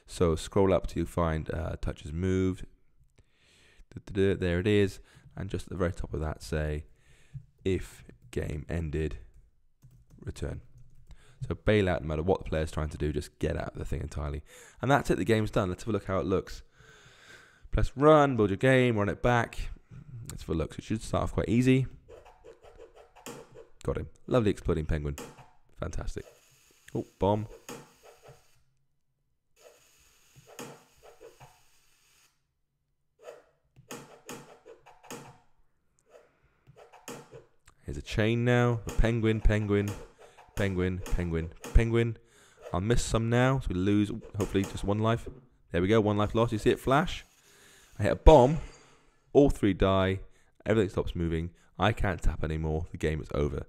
So scroll up till you find touches moved. There it is, and just at the very top of that say, if game ended, return. So bail out no matter what the player's trying to do, just get out of the thing entirely. And that's it, the game's done. Let's have a look how it looks. Press run, build your game, run it back. Let's have a look. So it should start off quite easy. Got him. Lovely exploding penguin. Fantastic. Oh, bomb. Here's a chain now. A penguin, penguin, penguin, penguin, penguin. I'll miss some now, so we lose hopefully just one life. There we go, one life lost. You see it flash? I hit a bomb. All three die. Everything stops moving. I can't tap anymore. The game is over.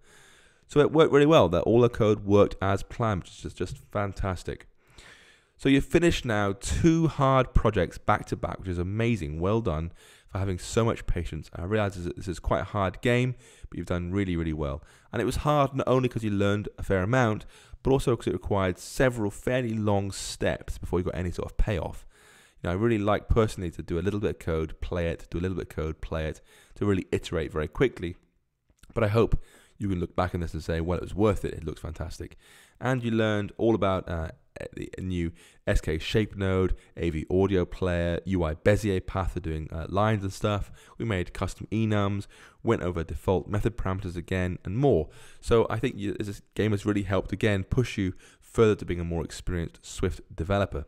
So it worked really well. That all the code worked as planned, which is just fantastic. So you've finished now 2 hard projects back to back, which is amazing. Well done for having so much patience. I realize this is quite a hard game, but you've done really, really well. And it was hard not only because you learned a fair amount, but also because it required several fairly long steps before you got any sort of payoff. You know, I really like personally to do a little bit of code, play it, do a little bit of code, play it, to really iterate very quickly. But I hope you can look back on this and say, well, it was worth it. It looks fantastic. And you learned all about the new SKShapeNode, AVAudioPlayer, UIBezierPath for doing lines and stuff. We made custom enums, went over default method parameters again, and more. So I think this game has really helped, again, push you further to being a more experienced Swift developer.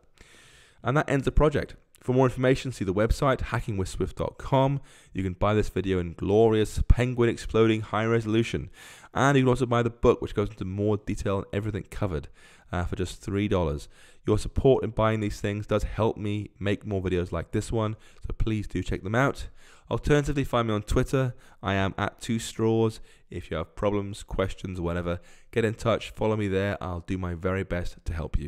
And that ends the project. For more information, see the website, hackingwithswift.com. You can buy this video in glorious penguin exploding high resolution. And you can also buy the book, which goes into more detail on everything covered for just $3. Your support in buying these things does help me make more videos like this one, so please do check them out. Alternatively, find me on Twitter. I am @2straws. If you have problems, questions, or whatever, get in touch, follow me there. I'll do my very best to help you.